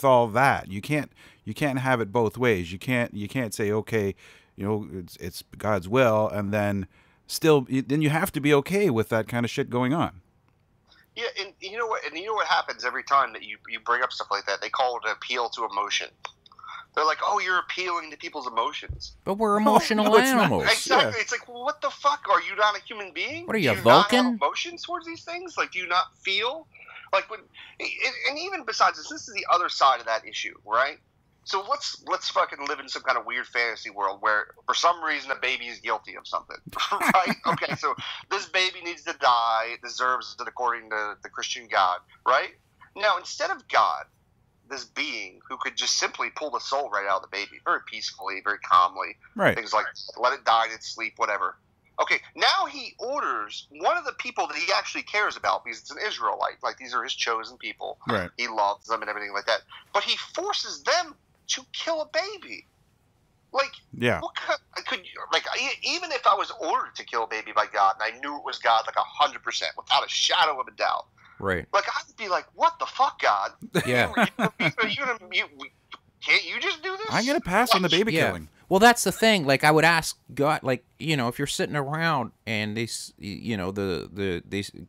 all that. You can't have it both ways. You can't say, okay, it's God's will, and then you have to be okay with that kind of shit going on.
Yeah, and you know what happens every time that you bring up stuff like that? They call it an appeal to emotion. They're like, oh, you're appealing to people's emotions.
But we're emotional animals.
Exactly.
Yeah.
It's like, well, what the fuck? Are you not a human being?
What are you,
do you
Vulcan?
not have emotions towards these things? Like, do you not feel? Like, and even besides this is the other side of that issue, right? So let's fucking live in some kind of weird fantasy world where, for some reason, a baby is guilty of something, right? Okay, so this baby needs to die. It deserves it according to the Christian God, right? Now, instead of God, this being who could just simply pull the soul right out of the baby very peacefully, very calmly.
Right.
Things like let it die in its sleep, whatever. Okay, now he orders one of the people that he actually cares about, because it's an Israelite. Like, these are his chosen people.
Right.
He loves them and everything like that. But he forces them to kill a baby. Like,
yeah.
What could you, like, even if I was ordered to kill a baby by God, and I knew it was God, like 100%, without a shadow of a doubt.
Right.
Like, I'd be like, what the fuck, God?
Yeah.
Can't you just do this?
I'm going to pass on the baby killing.
Well, that's the thing. Like, I would ask God, like, if you're sitting around and they,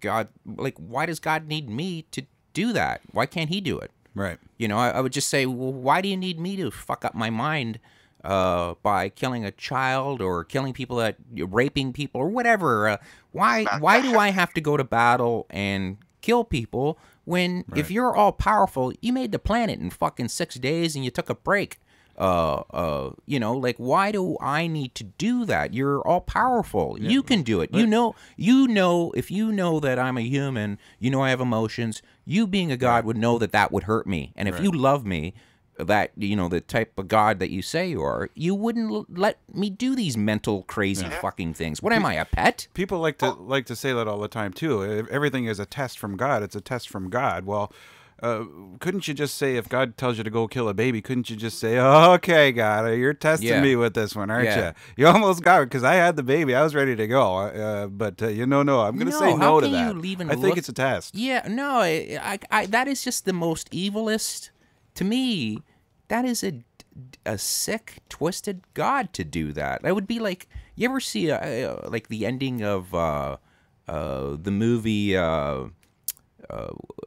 God, like, why does God need me to do that? Why can't he do it?
Right.
I would just say, well, why do you need me to fuck up my mind by killing a child or killing people, raping people or whatever? Why do I have to go to battle and kill people when if you're all powerful, you made the planet in fucking 6 days and you took a break? Like, why do I need to do that? You're all powerful. Yeah. You can do it. But, if you know that I'm a human, I have emotions. You being a God would know that would hurt me. And if you love me, that, the type of God that you say you are, you wouldn't let me do these mental, crazy fucking things. What am I, a pet?
People like to say that all the time too. If everything is a test from God, it's a test from God. Well, couldn't you just say, if God tells you to go kill a baby, couldn't you just say, okay, God, you're testing me with this one, aren't you? You almost got it, because I had the baby. I was ready to go. But no, I'm going to say no to that. I think it's a test.
Yeah, no, I that is just the most evilest. To me, that is a sick, twisted God to do that. That would be like, you ever see like the ending of the movie,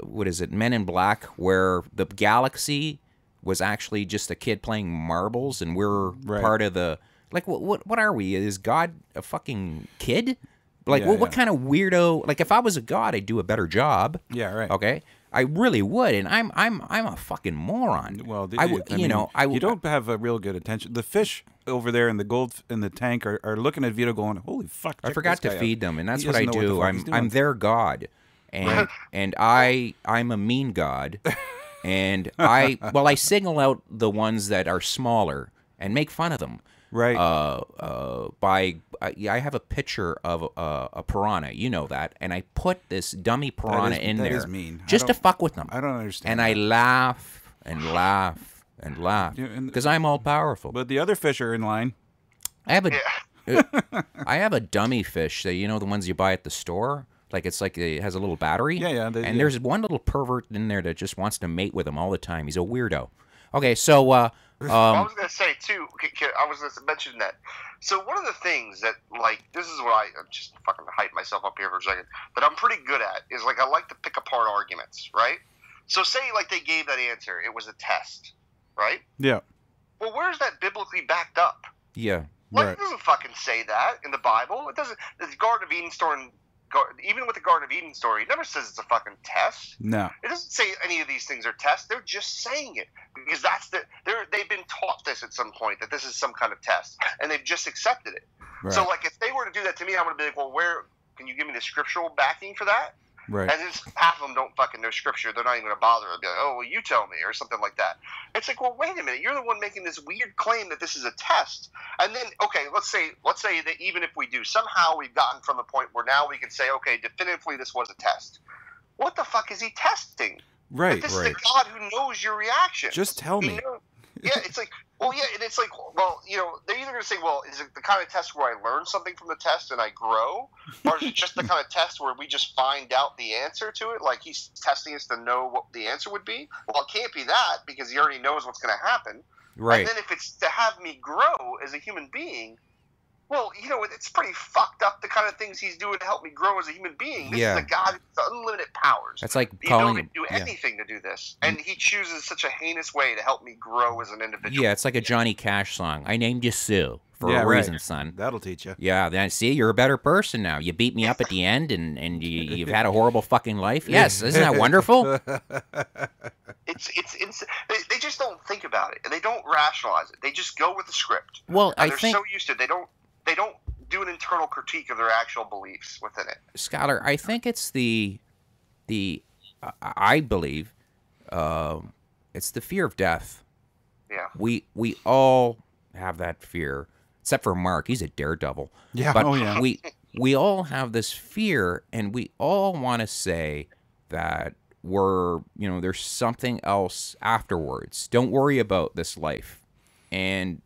what is it, Men in Black, where the galaxy was actually just a kid playing marbles, and we're part of the, like, what are we? Is God a fucking kid? Like, what kind of weirdo? Like, if I was a god, I'd do a better job.
Yeah, right.
Okay, I really would, and I'm a fucking moron.
Well,
you
don't have a real good attention. The fish over there in the gold in the tank are looking at Vito, going, "Holy fuck!"
I forgot to feed them, and that's what I
doesn't know
do.
what the fuck he's doing.
I'm their god, and I'm a mean god, and I single out the ones that are smaller and make fun of them.
Right.
I have a picture of a piranha, that, and I put this dummy piranha in there.
That is mean.
Just to fuck with them.
I don't understand.
And I laugh and laugh and laugh because I'm all powerful.
But the other fish are in line.
I have a dummy fish. The ones you buy at the store. Like, it has a little battery.
Yeah.
There's one little pervert in there that just wants to mate with him all the time. He's a weirdo. Okay, so
I was going to say, too, I was going to mention that. So one of the things that, like, this is what I'm just fucking hype myself up here for a second, that I'm pretty good at is, like, I like to pick apart arguments, right? So say, like, they gave that answer. It was a test, right?
Yeah.
Well, where's that biblically backed up?
Yeah.
Like, it doesn't fucking say that in the Bible. It doesn't. The Garden of Eden story, even with the Garden of Eden story, it never says it's a fucking test.
No.
It doesn't say any of these things are tests. They're just saying it because they've been taught this at some point, that this is some kind of test, and they've just accepted it. Right. So, like, if they were to do that to me, I would be like, well, where can you give me the scriptural backing for that?
Right.
And just half of them don't fucking know scripture. They're not even going to bother. They'll be like, oh, well, you tell me, or something like that. It's like, well, wait a minute. You're the one making this weird claim that this is a test. And then, okay, let's say that even if we do, somehow we've gotten from the point where now we can say, okay, definitively this was a test. What the fuck is he testing?
Right,
this
right.
is a God who knows your reaction.
Just tell me.
Yeah, it's like, well, yeah, and it's like, well, they're either going to say, well, is it the kind of test where I learn something from the test and I grow? Or is it just the kind of test where we just find out the answer to it? Like he's testing us to know what the answer would be? Well, it can't be that because he already knows what's going to happen.
Right.
And then if it's to have me grow as a human being, well, it's pretty fucked up the kind of things he's doing to help me grow as a human being. This is a God with unlimited powers.
That's like
you
calling
don't do anything to do this. And he chooses such a heinous way to help me grow as an individual.
Yeah, it's like a Johnny Cash song. I named you Sue for a reason, son.
That'll teach you.
Yeah, then see, you're a better person now. You beat me up at the end, and you've had a horrible fucking life. Yes, isn't that wonderful?
They just don't think about it, and they don't rationalize it. They just go with the script.
Well,
they're so used to it. They don't do an internal critique of their actual beliefs within it.
Skylar, I think it's I believe it's the fear of death.
Yeah.
We all have that fear, except for Mark. He's a daredevil.
Yeah.
But
oh yeah.
we all have this fear, and we all want to say that there's something else afterwards. Don't worry about this life. And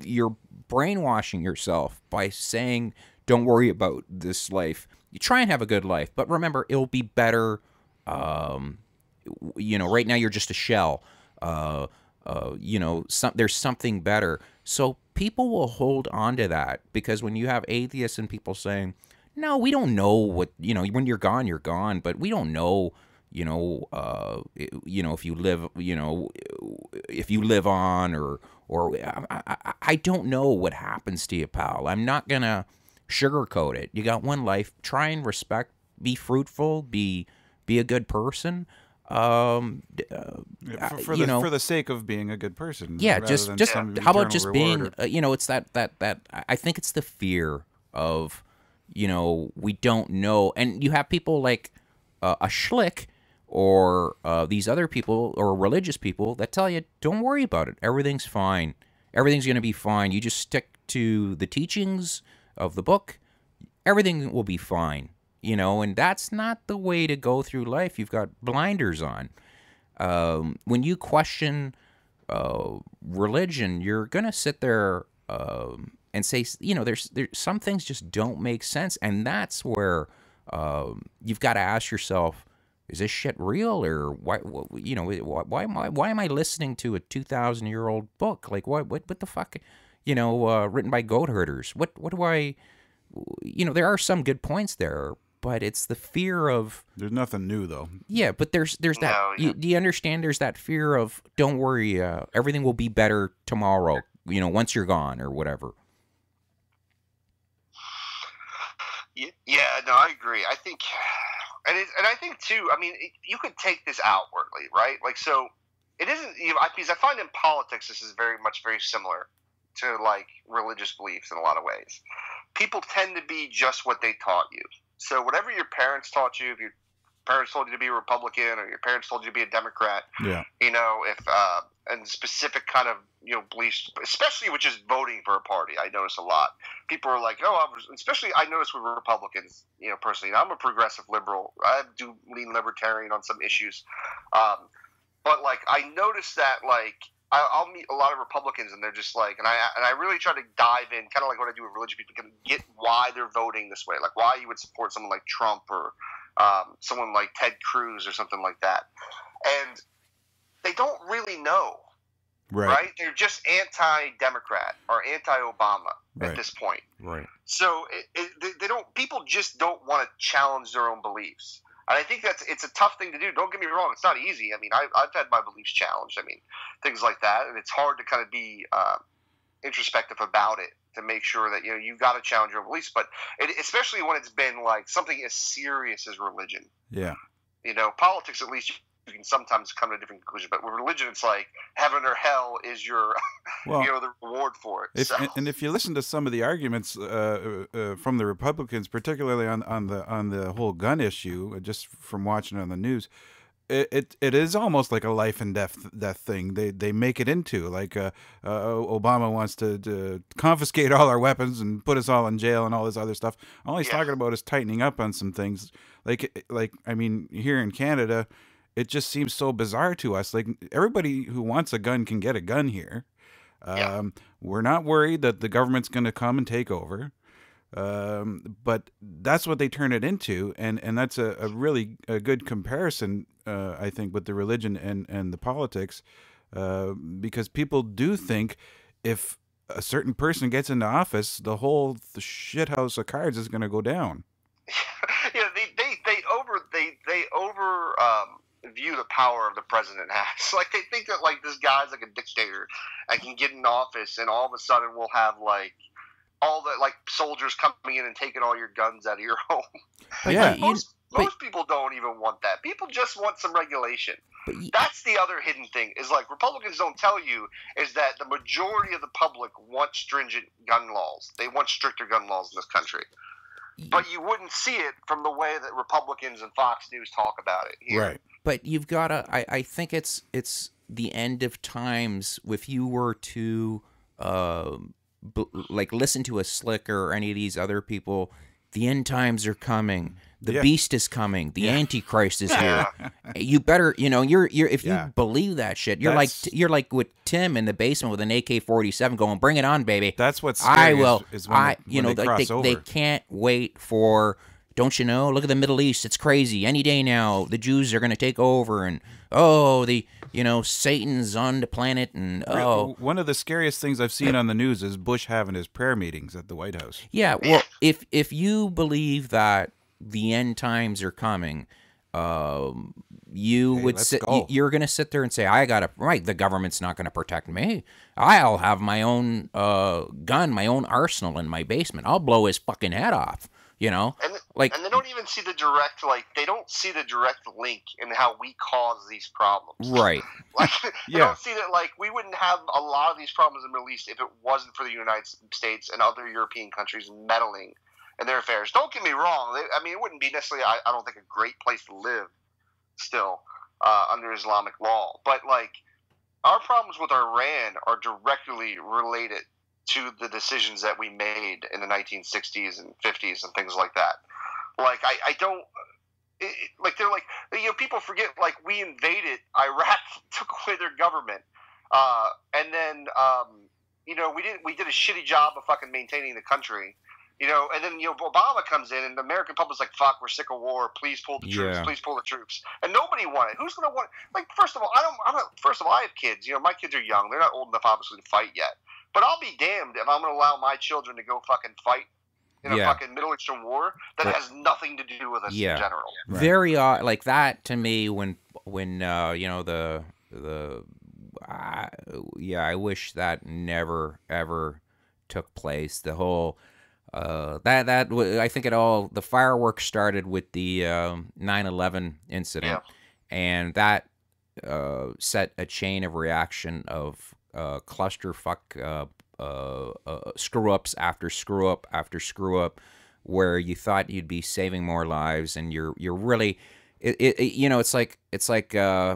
you're brainwashing yourself by saying, don't worry about this life. You try and have a good life, but remember, it'll be better. Right now you're just a shell. There's something better. So people will hold on to that, because when you have atheists and people saying, no, we don't know what, when you're gone, but we don't know, if you live on, or I don't know what happens to you, pal. I'm not gonna sugarcoat it. You got one life. Try and respect, be fruitful, be a good person.
For the sake of being a good person.
Yeah, just how about just being, it's that I think it's the fear of, we don't know. And you have people like a Shhhlick or these other people or religious people that tell you, don't worry about it. Everything's fine. Everything's going to be fine. You just stick to the teachings of the book. Everything will be fine. And that's not the way to go through life. You've got blinders on. When you question religion, you're going to sit there and say, there's some things just don't make sense. And that's where you've got to ask yourself, is this shit real, or why am I listening to a 2,000-year-old book? Like, what the fuck, written by goat herders? What do I, there are some good points there, but it's the fear of.
There's nothing new though.
Yeah, but there's that. No, yeah. Do you understand? There's that fear of, don't worry, everything will be better tomorrow. Once you're gone or whatever.
Yeah, no, I agree. I think. And I think too. I mean, you could take this outwardly, right? Like, so it isn't. Because I find in politics this is very similar to like religious beliefs in a lot of ways. People tend to be just what they taught you. So whatever your parents taught you, if your parents told you to be a Republican or your parents told you to be a Democrat,
yeah,
if and specific kind of beliefs, especially with just voting for a party, I notice a lot. People are like, especially I notice with Republicans, personally, I'm a progressive liberal. I do lean libertarian on some issues, but like I notice that like I'll meet a lot of Republicans and they're just like, and I really try to dive in, kind of like what I do with religious people, to get why they're voting this way, like why you would support someone like Trump or someone like Ted Cruz or something like that, and they don't really know, right? They're just anti-Democrat or anti-Obama at this point,
right?
So they don't. People just don't want to challenge their own beliefs. And I think it's a tough thing to do. Don't get me wrong; it's not easy. I mean, I've had my beliefs challenged. I mean, things like that, and it's hard to kind of be introspective about it to make sure that you've got to challenge your beliefs. But especially when it's been like something as serious as religion.
Yeah.
Politics, at least can sometimes come to a different conclusion. But with religion, it's like heaven or hell is your,
Well,
the reward for it.
and if you listen to some of the arguments from the Republicans, particularly on the whole gun issue, just from watching it on the news, it is almost like a life and death thing. They make it into like Obama wants to confiscate all our weapons and put us all in jail and all this other stuff. All he's talking about is tightening up on some things. Like I mean, here in Canada, it just seems so bizarre to us. Like everybody who wants a gun can get a gun here. We're not worried that the government's going to come and take over. But that's what they turn it into, and that's a really good comparison, I think, with the religion and the politics, because people do think if a certain person gets into office, the whole shithouse of cards is going to go down.
They over view the power of the president has. Like they think that like this guy's like a dictator and can get in office, and all of a sudden we'll have like all the like soldiers coming in and taking all your guns out of your home.
Yeah,
most people don't even want that. People just want some regulation. That's the other hidden thing is like Republicans don't tell you is that the majority of the public want stringent gun laws. They want stricter gun laws in this country. But you wouldn't see it from the way that Republicans and Fox News talk about it here.
Right.
But you've got to. I think it's the end of times. If you were to like listen to a Slicker or any of these other people, the end times are coming. The beast is coming. The Antichrist is here. You better, you're if you believe that shit, you're like with Tim in the basement with an AK-47 going, "Bring it on, baby."
That's what's scary. Is when they cross over.
They can't wait for. Don't you know? Look at the Middle East. It's crazy. Any day now, the Jews are going to take over, and Satan's on the planet, and
one of the scariest things I've seen on the news is Bush having his prayer meetings at the White House.
Yeah, well, if you believe that the end times are coming, you're going to sit there and say, the government's not going to protect me. I'll have my own gun, my own arsenal in my basement. I'll blow his fucking head off. And
they don't even see the direct link in how we cause these problems.
Right.
They don't see that we wouldn't have a lot of these problems in the Middle East if it wasn't for the United States and other European countries meddling in their affairs. Don't get me wrong. It wouldn't be necessarily, I don't think, a great place to live still under Islamic law. But our problems with Iran are directly related to the decisions that we made in the 1960s and 50s and things like that. People forget, we invaded Iraq, took away their government, and then, we did a shitty job of fucking maintaining the country, and then, Obama comes in and the American public's like, fuck, we're sick of war, please pull the troops, please pull the troops. And nobody wanted it. Who's going to want it? First of all, I have kids, my kids are young, they're not old enough, obviously, to fight yet. But I'll be damned if I'm going to allow my children to go fucking fight in a fucking Middle Eastern war that has nothing to do with us in general.
Right. Very odd, like that to me. When I wish that never ever took place. The whole I think the fireworks started with the 9/11 incident, and that set a chain of reaction of clusterfuck screw ups after screw up after screw up, where you thought you'd be saving more lives, and you're really it's like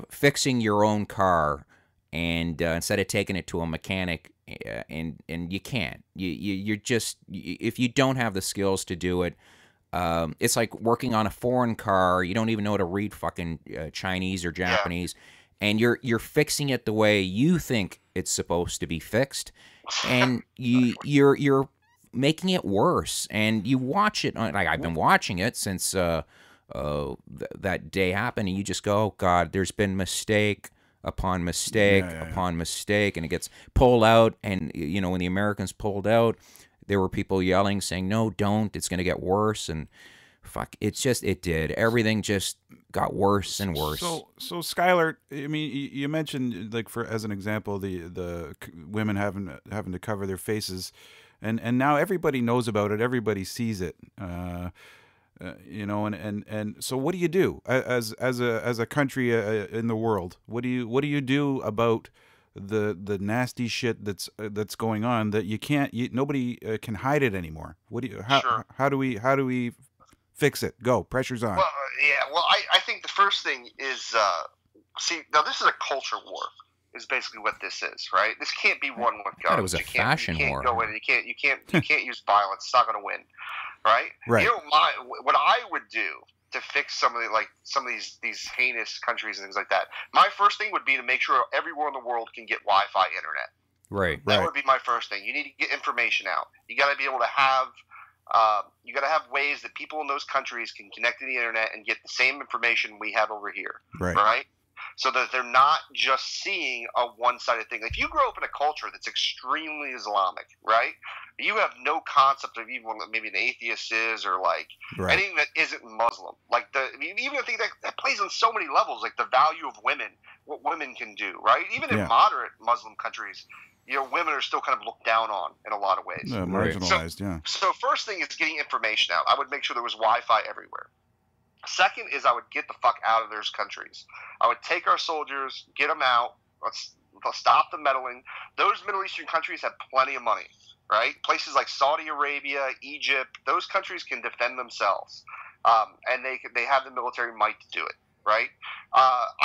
fixing your own car, and instead of taking it to a mechanic, and you can't, you're just, if you don't have the skills to do it, it's like working on a foreign car. You don't even know how to read fucking Chinese or Japanese. And you're fixing it the way you think it's supposed to be fixed, and you're making it worse. And you watch it, I've been watching it since that day happened, and you just go, oh God, there's been mistake upon mistake upon mistake, and it gets pulled out. And when the Americans pulled out, there were people yelling, saying, "No, don't! It's going to get worse." And fuck, it did. Everything just got worse and worse.
So Skylar, I mean, you mentioned, as an example, the women having to cover their faces, and now everybody knows about it. Everybody sees it. You know, and so what do you do as a country in the world? What do you do about the nasty shit that's going on that nobody can hide it anymore? How do we fix it? Go, pressure's on.
Well, yeah. Well, I think the first thing is see, now this is a culture war. Is basically what this is, right? This can't be won with guns.
It was a fashion war.
You can't go in. You can't use violence. It's not going to win, right?
Right.
You know, what I would do to fix some of these heinous countries and things like that. My first thing would be to make sure everywhere in the world can get Wi-Fi internet.
Right.
That would be my first thing. You need to get information out. You got to be able to have. You got to have ways that people in those countries can connect to the internet and get the same information we have over here. Right. So that they're not just seeing a one-sided thing. If you grow up in a culture that's extremely Islamic, right? You have no concept of even what maybe an atheist is, or like anything that isn't Muslim. Like even a thing that plays on so many levels, like the value of women, what women can do, right? Even in moderate Muslim countries, you know, women are still kind of looked down on in a lot of ways.
Marginalized,
So first thing is getting information out. I would make sure there was Wi-Fi everywhere. Second is I would get the fuck out of those countries. I would take our soldiers, get them out. Let's stop the meddling. Those Middle Eastern countries have plenty of money, right? Places like Saudi Arabia, Egypt, those countries can defend themselves, and they have the military might to do it, right?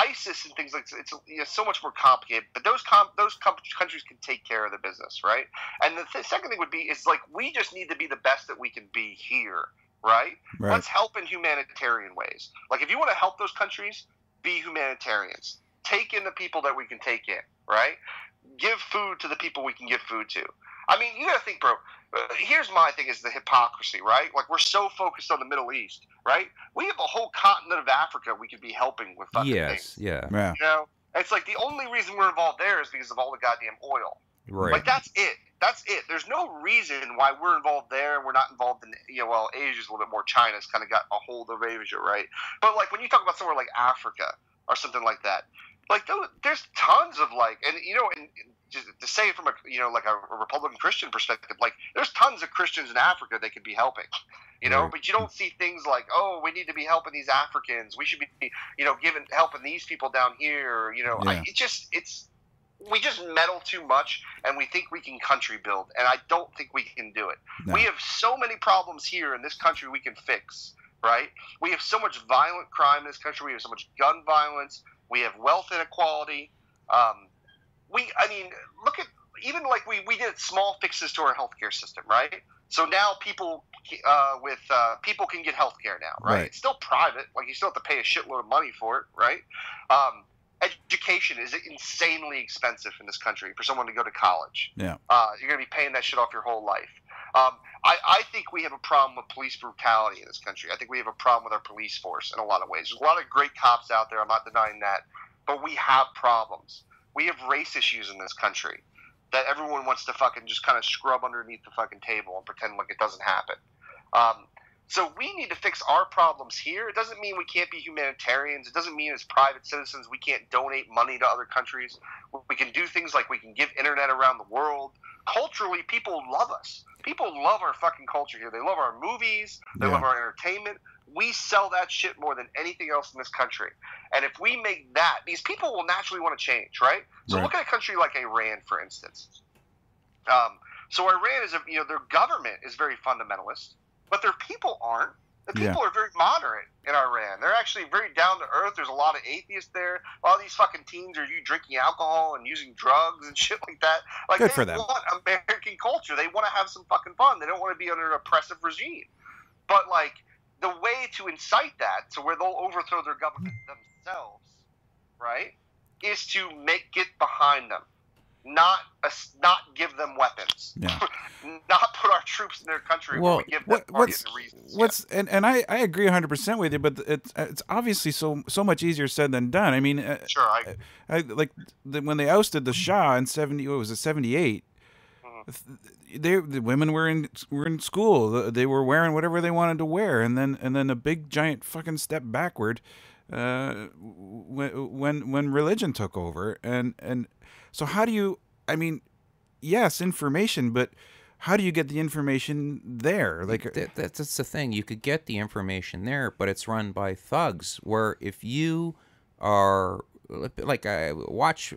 ISIS and things like it's so much more complicated, but those countries can take care of the business, right? And the second thing would be is like we just need to be the best that we can be here. Right? Let's help in humanitarian ways. Like if you want to help those countries, be humanitarians. Take in the people that we can take in, right? Give food to the people we can give food to. I mean, you got to think, bro. Here's my thing: is the hypocrisy, right? Like we're so focused on the Middle East, right? We have a whole continent of Africa we could be helping with fucking things.
Yeah.
You know, it's like the only reason we're involved there is because of all the goddamn oil.
Right.
Like that's it. That's it. There's no reason why we're involved there and we're not involved in, well, Asia's a little bit more. China's kind of got a hold of Asia, right? But like when you talk about somewhere like Africa or something like that, like there's tons of like, and just to say it from a like a Republican Christian perspective, like there's tons of Christians in Africa they could be helping, but you don't see things like, oh, we need to be helping these Africans. We should be, helping these people down here. We just meddle too much, and we think we can country build, and I don't think we can do it. No. We have so many problems here in this country we can fix, right? We have so much violent crime in this country. We have so much gun violence. We have wealth inequality. Look at even like we did small fixes to our healthcare system, right? So now people can get healthcare now, right? It's still private. Like you still have to pay a shitload of money for it, right? Education is insanely expensive in this country for someone to go to college.
Yeah.
You're going to be paying that shit off your whole life. I think we have a problem with police brutality in this country. I think we have a problem with our police force in a lot of ways. There's a lot of great cops out there. I'm not denying that. But we have problems. We have race issues in this country that everyone wants to fucking just kind of scrub underneath the fucking table and pretend like it doesn't happen. So we need to fix our problems here. It doesn't mean we can't be humanitarians. It doesn't mean as private citizens we can't donate money to other countries. We can do things like we can give internet around the world. Culturally, people love us. People love our fucking culture here. They love our movies. They love our entertainment. We sell that shit more than anything else in this country. And if we make that, these people will naturally want to change, right? So look at a country like Iran, for instance. So Iran is their government is very fundamentalist. But their people aren't. The people are very moderate in Iran. They're actually very down to earth. There's a lot of atheists there. A lot of these fucking teens are drinking alcohol and using drugs and shit like that. Like
Good for them.
They want American culture. They want to have some fucking fun. They don't want to be under an oppressive regime. But like the way to incite that to where they'll overthrow their government themselves, right, is to get behind them. Not give them weapons. Yeah. Not put our troops in their country where we give them reasons.
And I agree 100% with you, but it's obviously so much easier said than done. I mean,
sure.
When they ousted the Shah in 78, the women were in school. They were wearing whatever they wanted to wear, and then a big giant fucking step backward when religion took over, and so how do you? I mean, yes, information, but how do you get the information there? Like
that's the thing. You could get the information there, but it's run by thugs. Where if you are like, I watch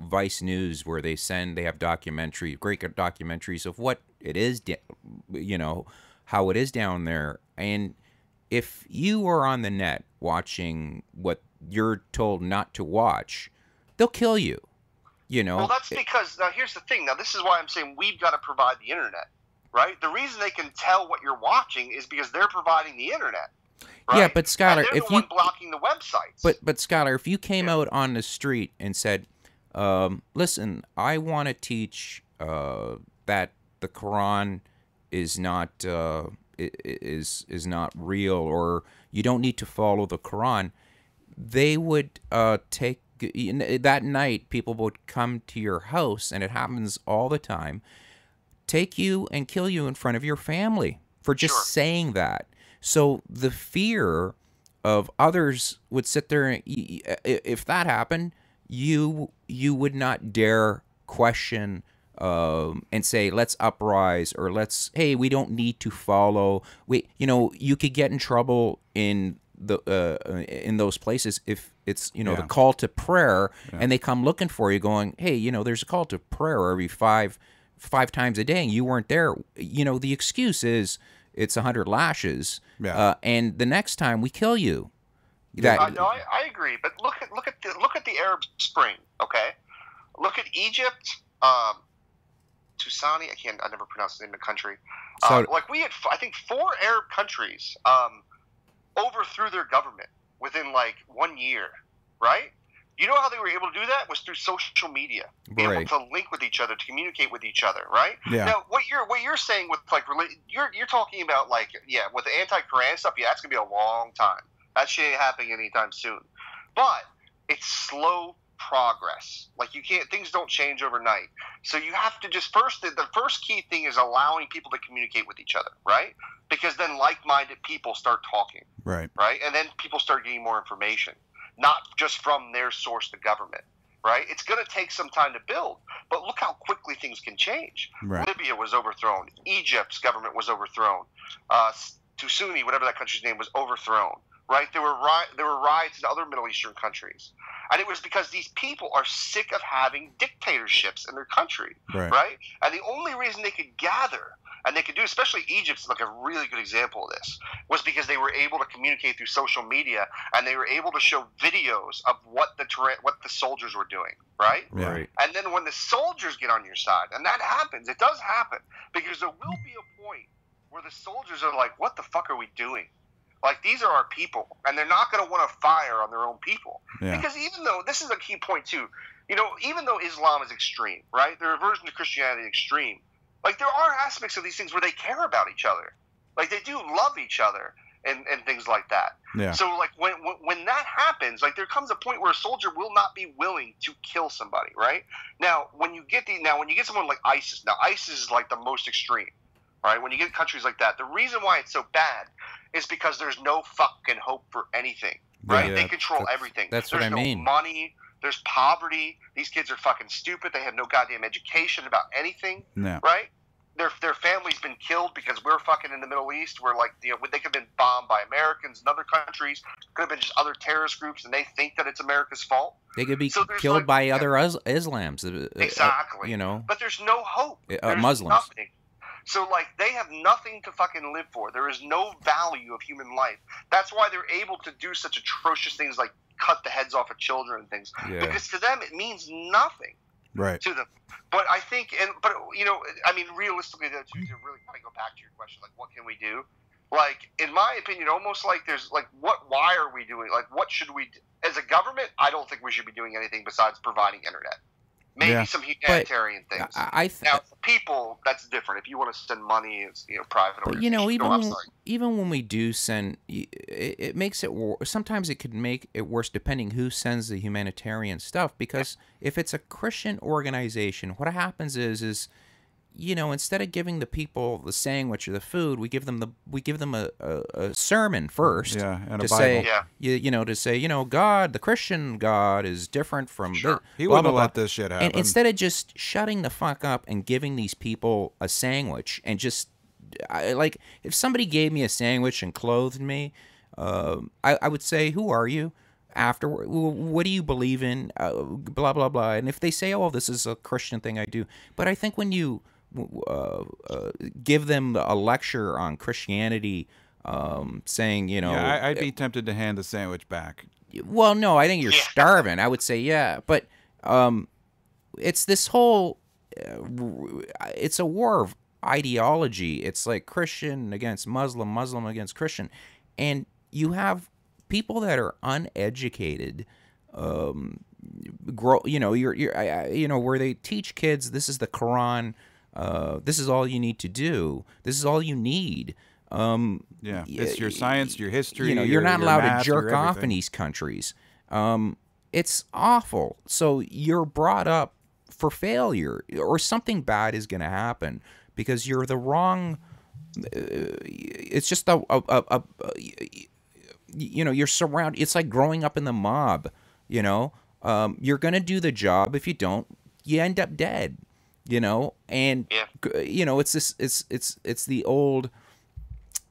Vice News, where they have great documentaries of what it is, how it is down there. And if you are on the net watching what you're told not to watch, they'll kill you.
Well, that's because, now here's the thing. Now, this is why I'm saying we've got to provide the internet, right? The reason they can tell what you're watching is because they're providing the internet. Right?
Yeah, but Skylar,
if you blocking the websites.
But Skylar, if you came out on the street and said, "Listen, I want to teach that the Quran is not is not real, or you don't need to follow the Quran," they would take. That night, people would come to your house, and it happens all the time. Take you and kill you in front of your family for just saying that. So the fear of others would sit there, and if that happened, you would not dare question and say, let's uprise, or hey, we don't need to follow. You could get in trouble in those places if it's the call to prayer, and they come looking for you, going, hey, there's a call to prayer every five times a day, and you weren't there. The excuse is it's 100 lashes, and the next time we kill you.
I agree, but look at the Arab Spring. Okay, look at Egypt. Tusani, I never pronounced the name of the country. We had, I think, 4 Arab countries overthrew their government within 1 year, right? You know how they were able to do that was through social media, being able to link with each other, to communicate with each other, right?
Yeah.
Now, what you're saying with you're talking about with the anti-Quran stuff, that's gonna be a long time. That shit ain't happening anytime soon. But it's slow progress. Things don't change overnight. So you have to just the first key thing is allowing people to communicate with each other, right? Because then like-minded people start talking,
right?
And then people start getting more information, not just from their source, the government, right? It's going to take some time to build, but look how quickly things can change.
Right.
Libya was overthrown. Egypt's government was overthrown. Tusuni, whatever that country's name, was overthrown. Right? There were riots in other Middle Eastern countries. And it was because these people are sick of having dictatorships in their country. Right? And the only reason they could gather, and they could do, especially Egypt's a really good example of this, was because they were able to communicate through social media, and they were able to show videos of what the soldiers were doing. Right?
Right.
And then when the soldiers get on your side, and that happens, it does happen, because there will be a point where the soldiers are like, what the fuck are we doing? These are our people, and they're not going to want to fire on their own people.
Yeah.
Because even though, this is a key point too, even though Islam is extreme, right? Their aversion to Christianity is extreme. There are aspects of these things where they care about each other. They do love each other and things like that.
Yeah.
So when that happens, there comes a point where a soldier will not be willing to kill somebody, right? Now, when you get someone like ISIS, now ISIS is the most extreme. Right? When you get countries like that, the reason why it's so bad is because there's no fucking hope for anything. Right?
Yeah,
they control everything.
That's
there's
what I mean.
There's no money. There's poverty. These kids are fucking stupid. They have no goddamn education about anything.
No.
Right? Their family's been killed because we're fucking in the Middle East. We're they could have been bombed by Americans in other countries. Could have been just other terrorist groups, and they think that it's America's fault.
They could be killed by other Islams.
Exactly. But there's no hope. There's
Muslims.
Nothing. So, they have nothing to fucking live for. There is no value of human life. That's why they're able to do such atrocious things like cut the heads off of children and things.
Yeah.
Because to them, it means nothing.
Right.
To them. But I think, realistically, to really kind of go back to your question, what can we do? In my opinion, almost there's, why are we doing, what should we do? As a government, I don't think we should be doing anything besides providing internet. Maybe some humanitarian things. Now, for people, that's different. If you want to send money, it's private.
But even when we do send, it makes it worse. Sometimes it could make it worse depending who sends the humanitarian stuff. Because if it's a Christian organization, what happens is you know, instead of giving the people the sandwich or the food, we give them a sermon first.
Yeah, and
to
a Bible.
say,
Yeah.
you know, to say, you know, God, the Christian God is different from
Sure.
He
blah,
wouldn't
blah,
have
blah.
let this shit happen.
And instead of just shutting the fuck up and giving these people a sandwich and just like, if somebody gave me a sandwich and clothed me, I would say, who are you? Afterward, what do you believe in? Blah blah blah. And if they say, "Oh, this is a Christian thing I do," but I think when you give them a lecture on Christianity, saying, you know,
yeah, I'd be tempted to hand the sandwich back.
well, no, I think you're starving. I would say, yeah, but it's this whole, it's a war of ideology. It's like Christian against Muslim, Muslim against Christian, and you have people that are uneducated, grow. You know, you know, where they teach kids this is the Quran, this is all you need to do, this is all you need.
Yeah, it's your science, your history.
You know, you're not
your
allowed
math,
to jerk
your
off in
everything.
these countries. It's awful. So you're brought up for failure, or something bad is going to happen because you're the wrong. It's just you know, you're surrounded. It's like growing up in the mob. You know, you're going to do the job. If you don't, you end up dead. You know, and you know, it's this. It's the old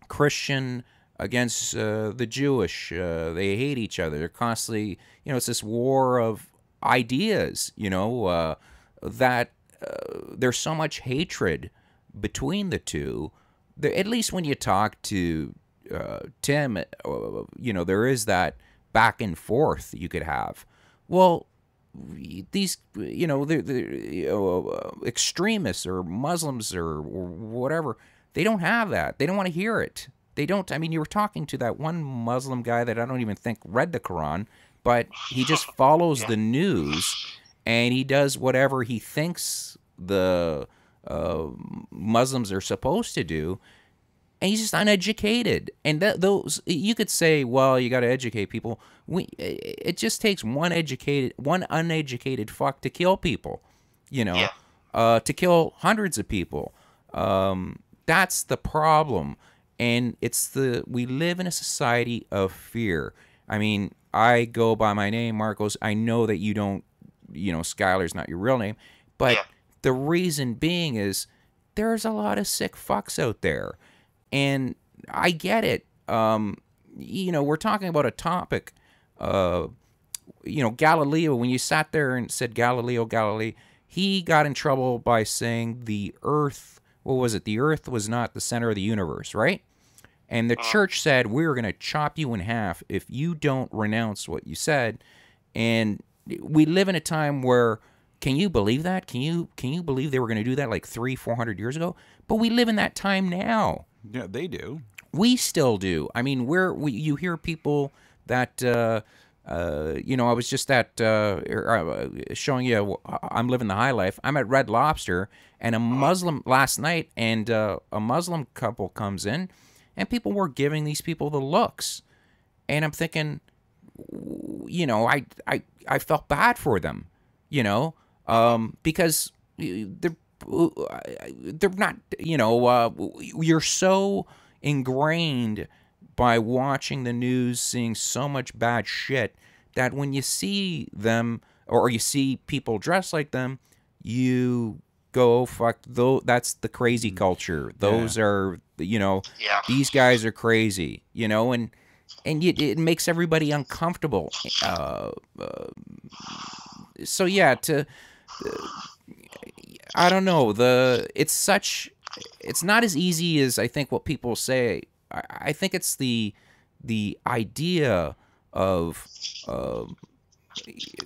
Christian against the Jewish. They hate each other. They're constantly, you know, it's this war of ideas, you know, that there's so much hatred between the two. At least when you talk to Tim, you know, there is that back and forth you could have. Well, these, you know, they're extremists or Muslims or whatever, they don't have that. They don't want to hear it. They don't. I mean, you were talking to that one Muslim guy that I don't even think read the Quran, but he just follows the news and he does whatever he thinks the Muslims are supposed to do, and he's just uneducated. And those, you could say, well, you got to educate people. It just takes one uneducated fuck to kill people, you know, to kill hundreds of people. That's the problem. And we live in a society of fear. I mean, I go by my name, Marcos. I know that you don't, you know, Skylar's not your real name. But the reason being is there's a lot of sick fucks out there. And I get it. You know, we're talking about a topic, you know, Galileo. When you sat there and said Galilei, he got in trouble by saying the earth, what was it? The earth was not the center of the universe, right? And the church said, we're going to chop you in half if you don't renounce what you said. And we live in a time where, can you believe that? Can you believe they were going to do that like 300-400 years ago? But we live in that time now.
Yeah, they do.
We still do. I mean, you hear people that, you know, I was just at, showing you, I'm living the high life. I'm at Red Lobster, and a Muslim last night, and a Muslim couple comes in, and people were giving these people the looks. And I'm thinking, you know, I felt bad for them, you know, because they're not, you know, you're so ingrained by watching the news, seeing so much bad shit, that when you see them or you see people dressed like them, you go, fuck, that's the crazy culture. Those are, you know, these guys are crazy, you know, and it makes everybody uncomfortable. So yeah, I don't know, it's not as easy as I think what people say. I think it's the idea of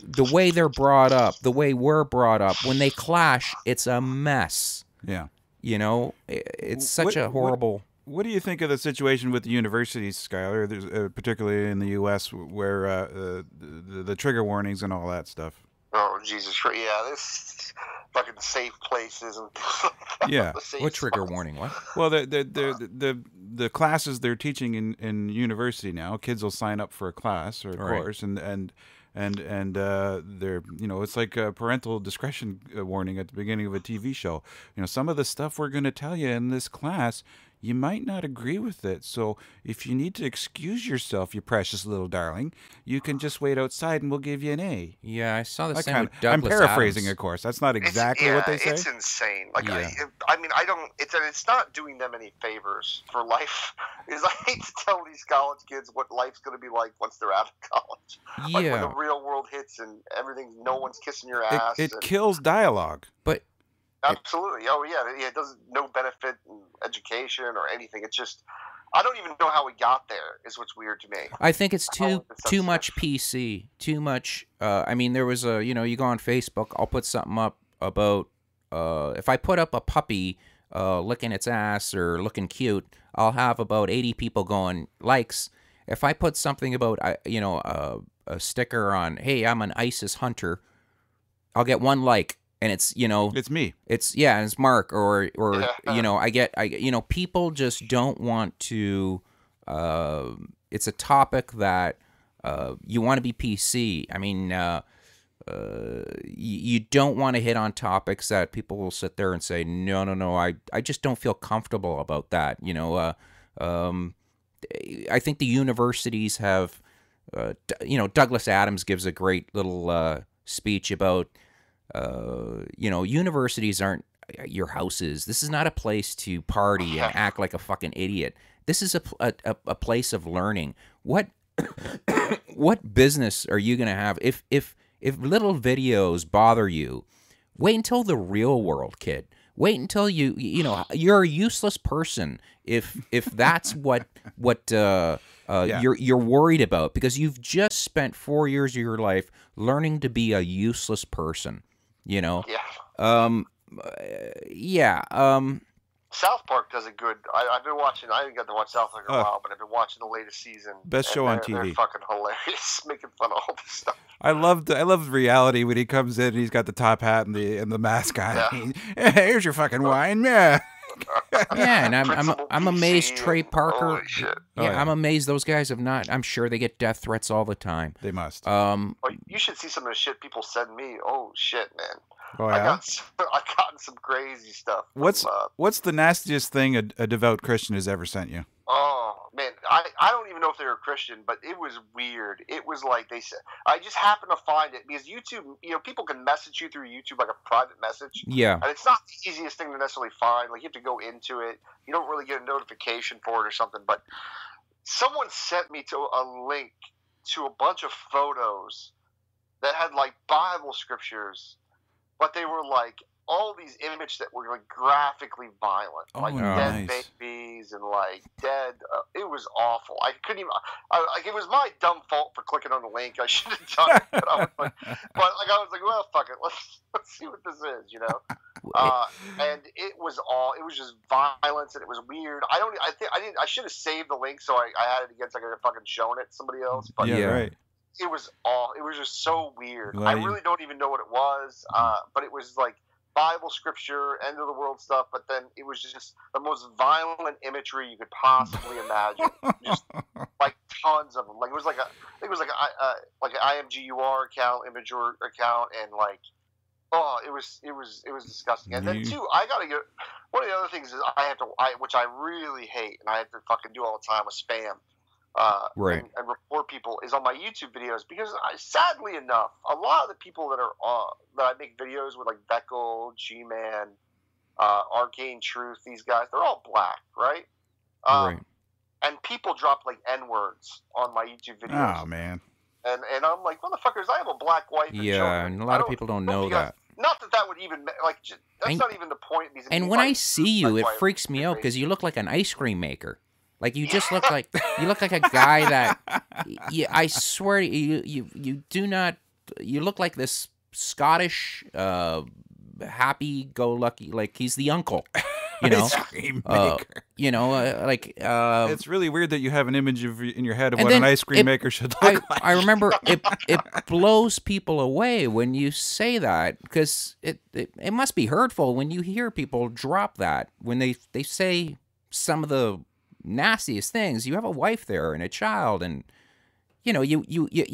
the way they're brought up, the way we're brought up. When they clash, it's a mess.
Yeah.
You know, it's such a horrible...
What do you think of the situation with the universities, Skylar, there's, particularly in the U.S., where the trigger warnings and all that stuff?
Oh, Jesus Christ. Yeah, this fucking safe places. And
yeah.
What trigger warning? What?
Well, the classes they're teaching in university now, kids will sign up for a class or a course, and and they're, you know, it's like a parental discretion warning at the beginning of a TV show. You know, some of the stuff we're going to tell you in this class, you might not agree with it. So if you need to excuse yourself, you precious little darling, you can just wait outside and we'll give you an A.
Yeah, I saw the same with Douglas
I'm paraphrasing,
Adams.
of course. That's not exactly what they say.
It's insane. Like,
Yeah.
I mean, I don't. It's not doing them any favors for life. Because I hate to tell these college kids what life's going to be like once they're out of college. Like when the real world hits and everything, no one's kissing your ass.
It kills dialogue.
But
absolutely. Oh yeah. It doesn't no benefit in education or anything. It's just I don't even know how we got there. Is what's weird to me.
I think it's too much PC. Too much. I mean, there was a, you know, you go on Facebook. I'll put something up about if I put up a puppy licking its ass or looking cute, I'll have about 80 people going likes. If I put something about you know, a sticker on, hey, I'm an ISIS hunter, I'll get 1 like. And it's, you know,
it's me.
It's Mark or you know, you know, people just don't want to. It's a topic that you want to be PC. I mean, you don't want to hit on topics that people will sit there and say, no, I just don't feel comfortable about that. You know, I think the universities have, you know, Douglas Adams gives a great little speech about. You know, universities aren't your houses. This is not a place to party and act like a fucking idiot. This is a place of learning. What business are you gonna have if little videos bother you? Wait until the real world, kid. Wait until you know you're a useless person if that's what you're worried about, because you've just spent 4 years of your life learning to be a useless person. You know,
South Park does a good. I've been watching. I haven't got to watch South Park in a while, but I've been watching the latest season.
Best show on TV.
They're fucking hilarious, making fun of all this stuff.
I loved reality when he comes in and he's got the top hat and the mask on. Yeah. Hey, here's your fucking wine, yeah.
Yeah, and I'm amazed Trey Parker. I'm amazed those guys have not. I'm sure they get death threats all the time.
They must.
You should see some of the shit people send me. Oh shit, man.
Oh yeah.
I've gotten some crazy stuff.
What's the nastiest thing a devout Christian has ever sent you?
Oh man, I don't even know if they were Christian, but it was weird. It was like they said. I just happened to find it because YouTube, you know, people can message you through YouTube like a private message.
Yeah.
And it's not the easiest thing to necessarily find. Like you have to go into it. You don't really get a notification for it or something. But someone sent me to a link to a bunch of photos that had like Bible scriptures, but they were like all these images that were like graphically violent, like dead babies and like dead. It was awful. I couldn't even. Like it was my dumb fault for clicking on the link. I should have done it. But I was like, well, fuck it. Let's see what this is, you know. And it was just violence, and it was weird. I should have saved the link so I had it again so I could have fucking shown it to somebody else. But
yeah, right.
It was just so weird. I really don't even know what it was. But it was like Bible scripture, end of the world stuff, but then it was just the most violent imagery you could possibly imagine. Just like tons of them. Like it was like an IMGUR account, Imager account, and like it was disgusting. And then too, I gotta get one of the other things is which I really hate, and I have to fucking do all the time with spam.
Right.
And report people is on my YouTube videos, because sadly enough, a lot of the people that I make videos with, like Beckel, Gman, Arcane Truth, these guys, they're all black, right?
Right.
And people drop like N-words on my YouTube videos.
Oh man.
And I'm like, motherfuckers, I have a black wife. And children.
And a lot of people don't know that.
Not that would even like. That's not even the point.
And when I see you, it freaks me out because you look like an ice cream maker. Like you just look like a guy that I swear you do not. You look like this Scottish happy-go-lucky, like he's the uncle. You know,
ice cream maker.
You know,
it's really weird that you have an image in your head of what an ice cream maker should look like.
I remember it blows people away when you say that, because it must be hurtful when you hear people drop that, when they say some of the nastiest things. You have a wife there and a child, and you know, you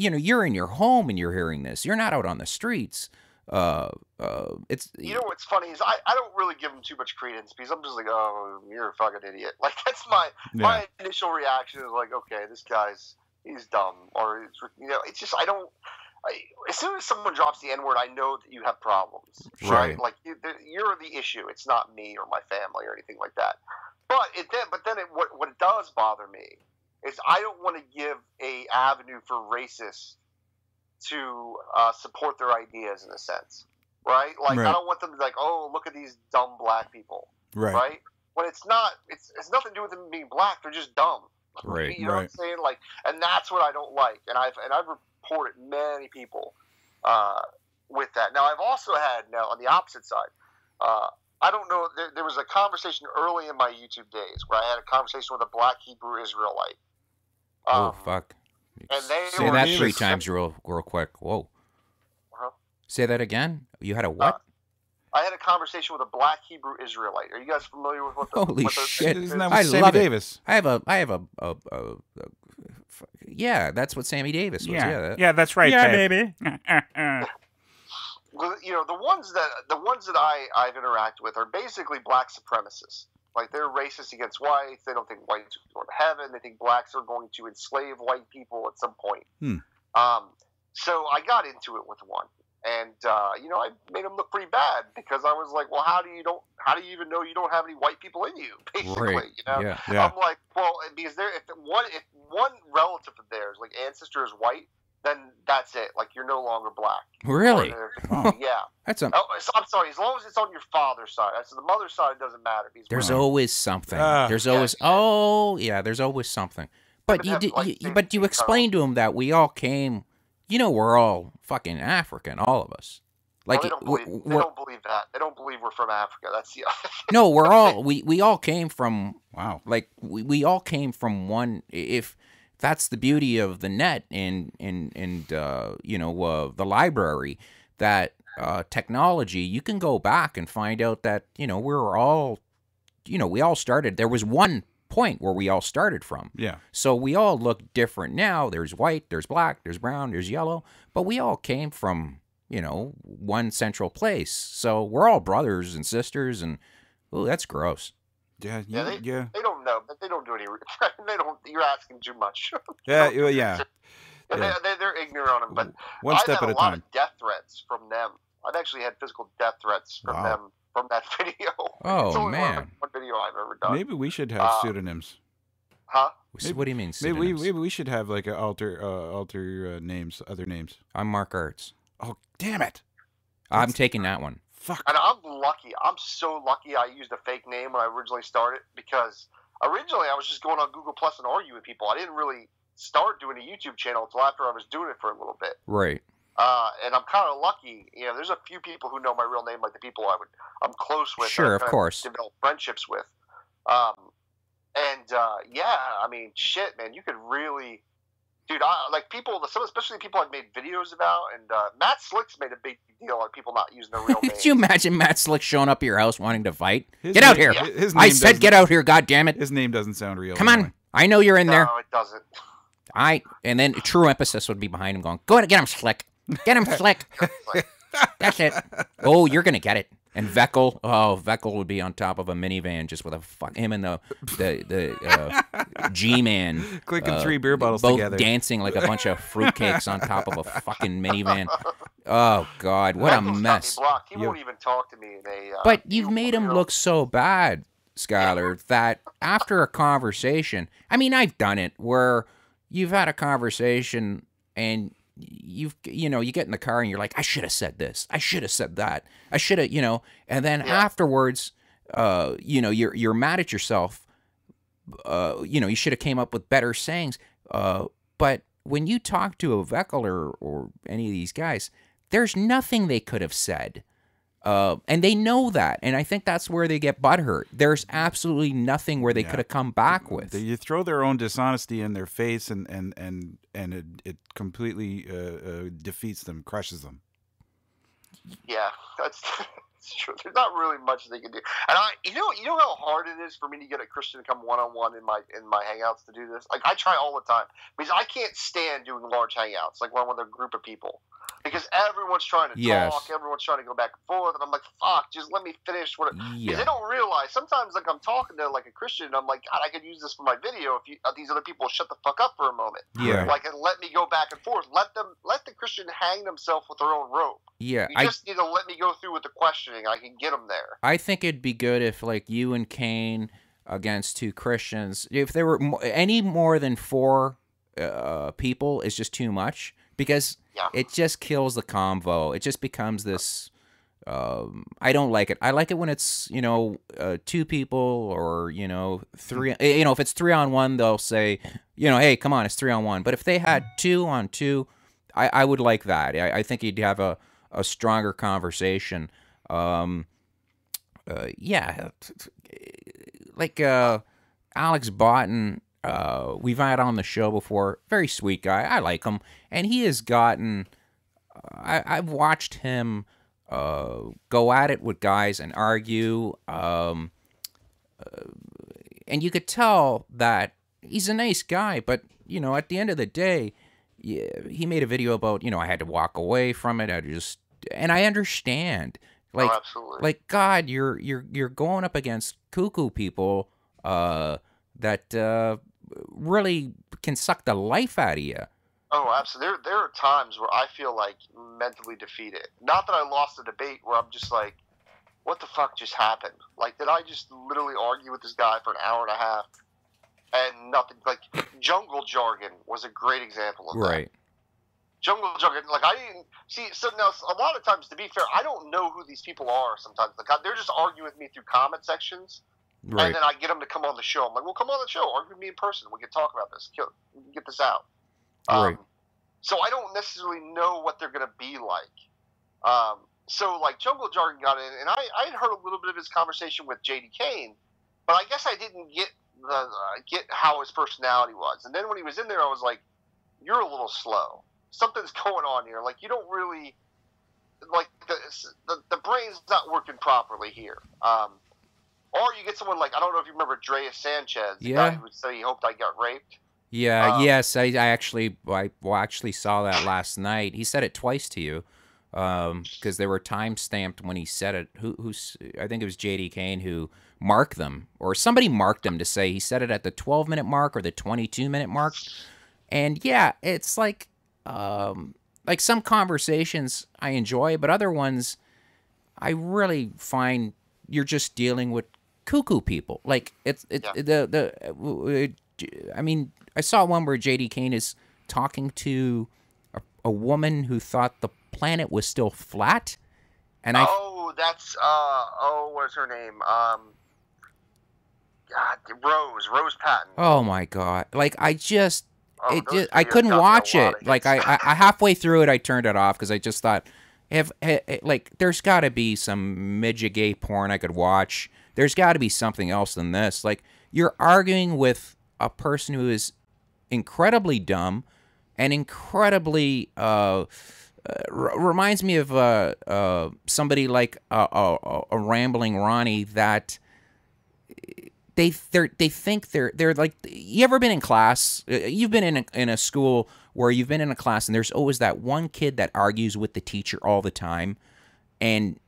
know, you're in your home and you're hearing this. You're not out on the streets. It's
You know what's funny is I don't really give him too much credence because I'm just like, oh, you're a fucking idiot. Like that's my initial reaction is like, okay, this he's dumb, or you know, it's just as soon as someone drops the N word, I know that you have problems, right? Like you're the issue. It's not me or my family or anything like that. But what it does bother me is I don't want to give a avenue for racists to support their ideas in a sense, right? Like I don't want them to be like, oh, look at these dumb black people, right? When it's nothing to do with them being black. They're just dumb,
right?
You know what I'm saying? Like, and that's what I don't like. And I've reported many people with that. Now I've also had on the opposite side. I don't know. There was a conversation early in my YouTube days where I had a conversation with a black Hebrew Israelite.
Oh fuck!
And they
say that 3 times real quick. Whoa! Say that again. You had a what?
I had a conversation with a black Hebrew Israelite. Are you guys familiar with what the
holy shit?
Isn't that Sammy Davis?
I have a yeah. That's what Sammy Davis was.
Yeah, that's right.
Yeah, baby.
You know, the ones that I've interacted with are basically black supremacists. Like they're racist against whites. They don't think whites are going to heaven. They think blacks are going to enslave white people at some point. So I got into it with one, and you know, I made him look pretty bad because I was like, well, how do you even know you don't have any white people in you? Basically, you know.
Yeah.
I'm like, well, because if one relative of theirs, like ancestor, is white, then that's it. Like you're no longer black.
Really?
Yeah.
That's
I'm sorry. As long as it's on your father's side, so the mother's side, it doesn't matter.
There's always something. There's always there's always something. But you explained to him that we all came. You know, we're all fucking African, all of us. Like
they don't believe that. They don't believe we're from Africa. That's the other thing.
No, we're all we all came from.
Wow.
Like we all came from one. If that's the beauty of the net and you know, the library, that technology, you can go back and find out that, you know, we're all, you know, we all started. There was one point where we all started from.
Yeah.
So we all look different now. There's white, there's black, there's brown, there's yellow, but we all came from, you know, one central place. So we're all brothers and sisters, and oh, that's gross.
Yeah.
They don't know, but they don't do any. They don't. You're asking too much.
Yeah.
They're ignorant on them. But
one step at a time.
I've had a lot of death threats from them. I've actually had physical death threats from them from that video.
Oh
it's only
man!
One video I've ever done.
Maybe we should have pseudonyms.
Huh?
What do you mean pseudonyms?
Maybe we should have like alter names, other names.
I'm Mark Arts.
Oh damn it!
I'm taking that one.
Fuck.
And I'm lucky. I'm so lucky I used a fake name when I originally started, because originally I was just going on Google Plus and arguing with people. I didn't really start doing a YouTube channel until after I was doing it for a little bit.
Right.
And I'm kind of lucky. You know, there's a few people who know my real name, like the people I'm close with.
Sure, of course.
Develop friendships with. Yeah, I mean, shit, man, you could really, dude. Like people, especially people I've made videos about, and Matt Shhhlick's made a big deal on people not using their real names.
Could you imagine Matt Shhhlick showing up at your house wanting to fight? Get out here!
Yeah.
I said, get out here! God damn it!
His name doesn't sound real.
Come on! I know you're in there.
No, it doesn't.
And then true emphasis would be behind him, going, "Go ahead, get him, Shhhlick! Get him, Shhhlick! That's it! Oh, you're gonna get it!" And Veckel would be on top of a minivan just with him and the Gman
clicking 3 beer bottles
both
together,
dancing like a bunch of fruitcakes on top of a fucking minivan. Oh God, what a mess!
He won't even talk to me.
But you've made him look so bad, Skylar, that after a conversation, I mean, I've done it where you've had a conversation and you get in the car and you're like, I should have said this, I should have said that, I should have, and then afterwards, you're mad at yourself. You should have came up with better sayings. But when you talk to a Veckel or any of these guys, there's nothing they could have said. And they know that, and I think that's where they get butthurt. There's absolutely nothing where they could have come back with.
You throw their own dishonesty in their face, and it completely defeats them, crushes them.
Yeah, that's It's true. There's not really much they can do. And you know how hard it is for me to get a Christian to come one-on-one in my hangouts to do this. Like I try all the time because I can't stand doing large hangouts, like one with a group of people, because everyone's trying to talk, everyone's trying to go back and forth, and I'm like, fuck, just let me finish what. Because they don't realize sometimes, like I'm talking to like a Christian, and I'm like, God, I could use this for my video if these other people shut the fuck up for a moment, like, and let me go back and forth. Let the Christian hang themselves with their own rope.
Yeah,
you just need to let me go through with the questioning. I can get them there.
I think it'd be good if, like, you and Kane against two Christians, if there were any more than 4 people, is just too much, because it just kills the convo. It just becomes this. I don't like it. I like it when it's 2 people, or 3. If it's 3-on-1, they'll say, hey, come on, it's 3-on-1. But if they had 2-on-2, I would like that. I think you'd have a stronger conversation. Yeah, like Alex Botten, we've had on the show before. Very sweet guy. I like him, and he has gotten. I've watched him go at it with guys and argue, and you could tell that he's a nice guy. But at the end of the day, he made a video about I had to walk away from it. And I understand. Like,
absolutely. Like,
God, you're going up against cuckoo people that really can suck the life out of you.
Oh, absolutely. There are times where I feel like mentally defeated. Not that I lost the debate, where I'm just like, what the fuck just happened? Like, did I just literally argue with this guy for an hour and a half and nothing? Like, jungle jargon was a great example of that.
Right.
Jungle jargon, like, I didn't see. So now, a lot of times, to be fair, I don't know who these people are sometimes. Like, they're just arguing with me through comment sections. Right. And then I get them to come on the show. I'm like, well, come on the show. Argue with me in person. We can talk about this. We can get this out.
Right.
So I don't necessarily know what they're going to be like. So, like, Jungle Jargon got in, and I had heard a little bit of his conversation with J.D. Kane, but I guess I didn't get how his personality was. And then when he was in there, I was like, you're a little slow. Something's going on here. Like, you don't really, like, the brain's not working properly here. Or you get someone like, I don't know if you remember Drea Sanchez, the guy who would say he hoped I got raped.
Yeah, yes, I actually saw that last night. He said it twice to you, because they were time stamped when he said it. I think it was J.D. Kane who marked them, or somebody marked him to say he said it at the 12-minute mark or the 22-minute mark. And yeah, it's like some conversations I enjoy, but other ones I really find you're just dealing with cuckoo people. Like I mean, I saw one where J.D. Kane is talking to a woman who thought the planet was still flat, and
what's her name? Rose Patton.
Oh my God! Like, I couldn't watch it. Like, I halfway through it, I turned it off because I just thought, like, there's got to be some midget gay porn I could watch. There's got to be something else than this. Like, you're arguing with a person who is incredibly dumb and incredibly reminds me of somebody like a rambling Ronnie, that they think they're like, you ever been in class? You've been in a school where you've been in a class and there's always that one kid that argues with the teacher all the time and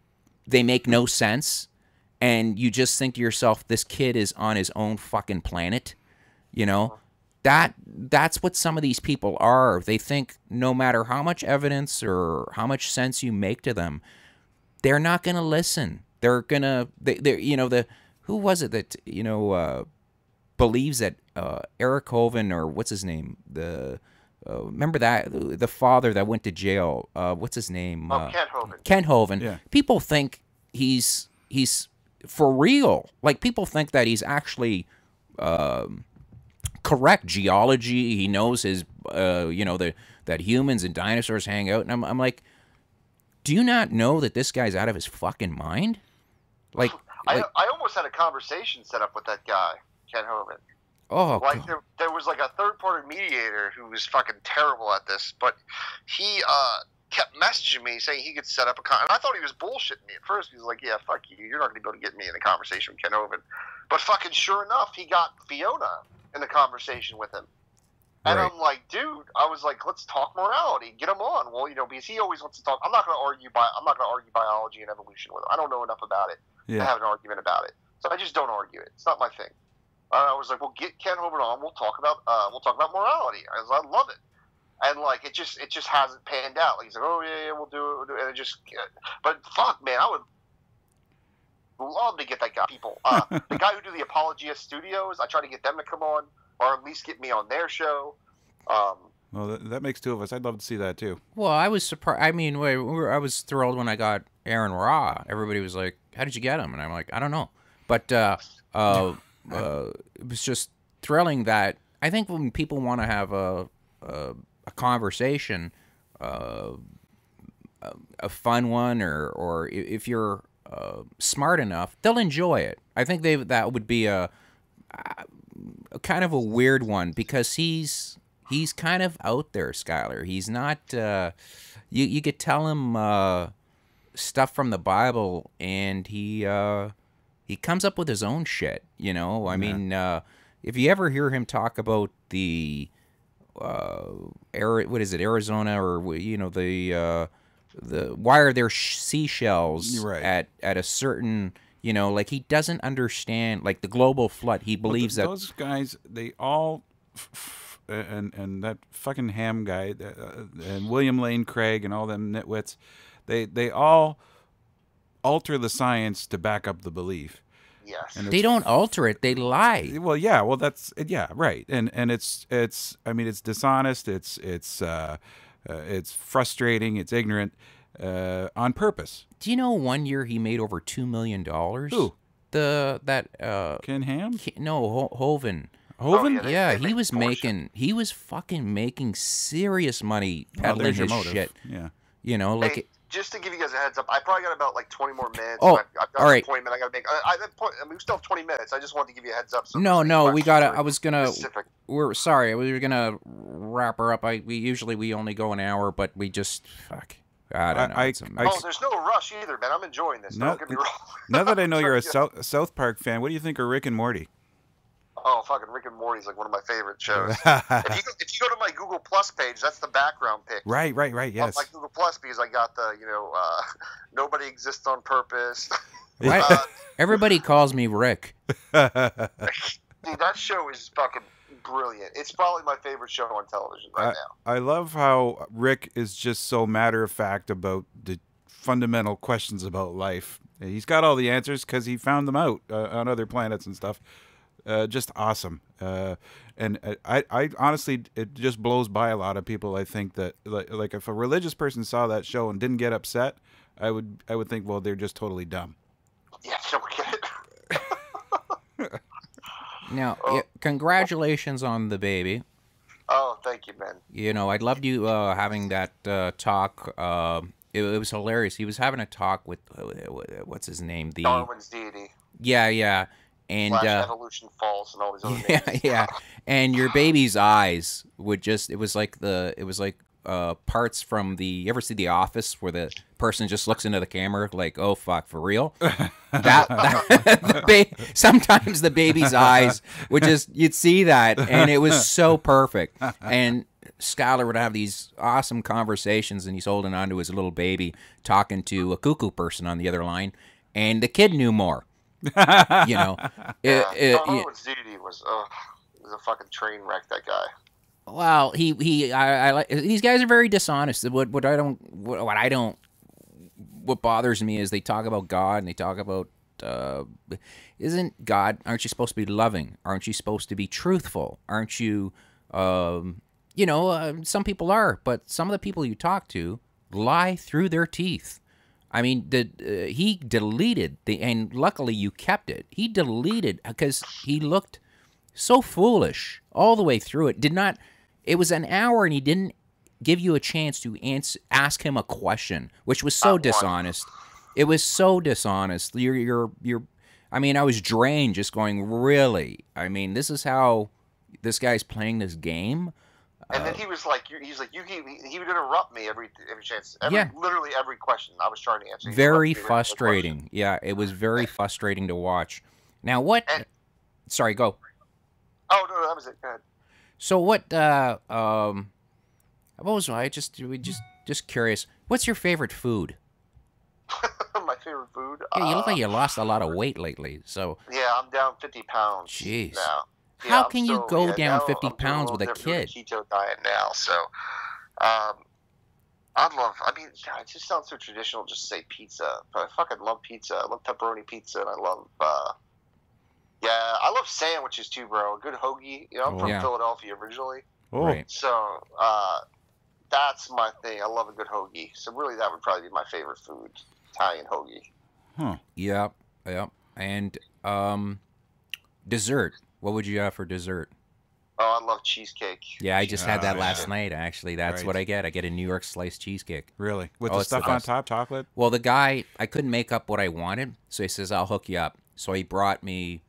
they make no sense, and you just think to yourself, this kid is on his own fucking planet. That's what some of these people are. They think no matter how much evidence or how much sense you make to them, they're not going to listen. They're going to, who was it that, believes that Eric Hovind, or what's his name? Remember the father that went to jail? What's his name?
Kent Hovind.
Kent Hovind.
Yeah.
People think he's for real. Like, people think that he's actually correct geology. He knows his, that humans and dinosaurs hang out. And I'm like, do you not know that this guy's out of his fucking mind? Like,
I almost had a conversation set up with that guy, Ken Hovind.
Oh,
like there was like a third-party mediator who was fucking terrible at this, but he kept messaging me saying he could set up a and I thought he was bullshitting me at first. He was like, yeah, fuck you. You're not going to be able to get me in a conversation with Ken Hovind. But fucking sure enough, he got Fiona in the conversation with him. And
Right.
I'm like, dude, I was like, let's talk morality. Get him on. Well, because he always wants to talk. I'm not going to argue biology and evolution with him. I don't know enough about it to have an argument about it. So I just don't argue it. It's not my thing. I was like, well, get Ken Hovind on. We'll talk about morality. I love it. And like it just hasn't panned out. Like he's like, oh yeah, we'll do it, and it just. But fuck, man, I would love to get that guy. People, the guy who do the Apologia Studios, I try to get them to come on, or at least get me on their show.
Well, that makes two of us. I'd love to see that too.
Well, I was surprised. I mean, I was thrilled when I got Aaron Ra. Everybody was like, "How did you get him?" And I'm like, "I don't know," but it was just thrilling that I think when people want to have a conversation, a fun one, or if you're smart enough, they'll enjoy it. I think that would be a kind of a weird one because he's kind of out there, Skylar. He's not. You could tell him stuff from the Bible, and he comes up with his own shit. I mean, if you ever hear him talk about the what is it, Arizona, or the why are there seashells
right.
at a certain, like he doesn't understand, like the global flood. He believes that
those guys, they all and that fucking Ham guy and William Lane Craig and all them nitwits, they all alter the science to back up the belief.
Yes.
They don't alter it; they lie.
Well, yeah. Well, that's right. And it's I mean, it's dishonest. It's frustrating. It's ignorant on purpose.
Do you know 1 year he made over $2 million?
Who?
Ken
Ham?
No, Hovind.
Hovind?
Yeah, he was fucking making serious money peddling his shit.
Yeah.
Hey, just to give you guys a heads up, I probably got about like 20 more minutes.
Oh,
I've got
all right.
an appointment I got to make. I mean, we still have 20 minutes. I just wanted to give you a heads up. So
No, we gotta. I was gonna.
Specific.
We were gonna wrap her up. We only go an hour, but we just fuck. I don't know.
There's no rush either, man. I'm enjoying this. Don't get me wrong.
Now that I know you're a South Park fan, what do you think of Rick and Morty?
Oh, fucking Rick and Morty's like one of my favorite shows. if you go to my Google Plus page, that's the background pic.
Right. Yes.
On my Google Plus, because I got the nobody exists on purpose.
Right. Everybody calls me Rick.
Dude, that show is fucking brilliant. It's probably my favorite show on television right now.
I love how Rick is just so matter of fact about the fundamental questions about life. He's got all the answers because he found them out on other planets and stuff. Just awesome. And I honestly, it just blows by a lot of people. I think that like if a religious person saw that show and didn't get upset, I would think, well, they're just totally dumb.
Yeah, don't get it.
Now, congratulations on the baby.
Oh, thank you, man.
I loved you having that talk. It was hilarious. He was having a talk with what's his name?
Darwin's deity.
Yeah. And
evolution false and all these other names.
Yeah. And your baby's eyes would it was like parts from you ever see The Office where the person just looks into the camera like, oh fuck, for real? Sometimes the baby's eyes would you'd see that, and it was so perfect. And Skylar would have these awesome conversations, and he's holding on to his little baby, talking to a cuckoo person on the other line, and the kid knew more.
Darwin's deity was a fucking train wreck. That guy.
Well, I like these guys are very dishonest. What bothers me is they talk about God and they talk about aren't you supposed to be loving? Aren't you supposed to be truthful? Aren't you some people are, but some of the people you talk to lie through their teeth. I mean, he deleted and luckily you kept it. He deleted because he looked so foolish all the way through it. It was an hour and he didn't give you a chance to ask him a question, which was so dishonest. It was so dishonest. I mean, I was drained just going, really? I mean, this is how this guy's playing this game?
And then he was like, he would interrupt me every chance, literally every question I was trying to answer.
Very frustrating. Yeah, it was very frustrating to watch. Now what? Sorry, go.
Oh no, that was it. Go ahead.
So what? What was I just curious? What's your favorite food?
My favorite food?
Yeah, you look like you lost a lot of weight lately. So
yeah, I'm down 50 pounds.
Jeez.
Now. Yeah,
how can you go down 50 pounds with a kid?
Keto diet now, so I mean, God, it just sounds so traditional just to say pizza, but I fucking love pizza. I love pepperoni pizza, and I love I love sandwiches too, bro. A good hoagie. You know, I'm from Philadelphia originally.
Oh.
Right.
So that's my thing. I love a good hoagie. So really, that would probably be my favorite food, Italian hoagie.
Huh.
Yep. And dessert. What would you have for dessert?
Oh, I love cheesecake.
Yeah, I just had that last night, actually. That's what I get. I get a New York sliced cheesecake.
Really? With the stuff on top, chocolate?
Well, the guy, I couldn't make up what I wanted, so he says, I'll hook you up. So he brought me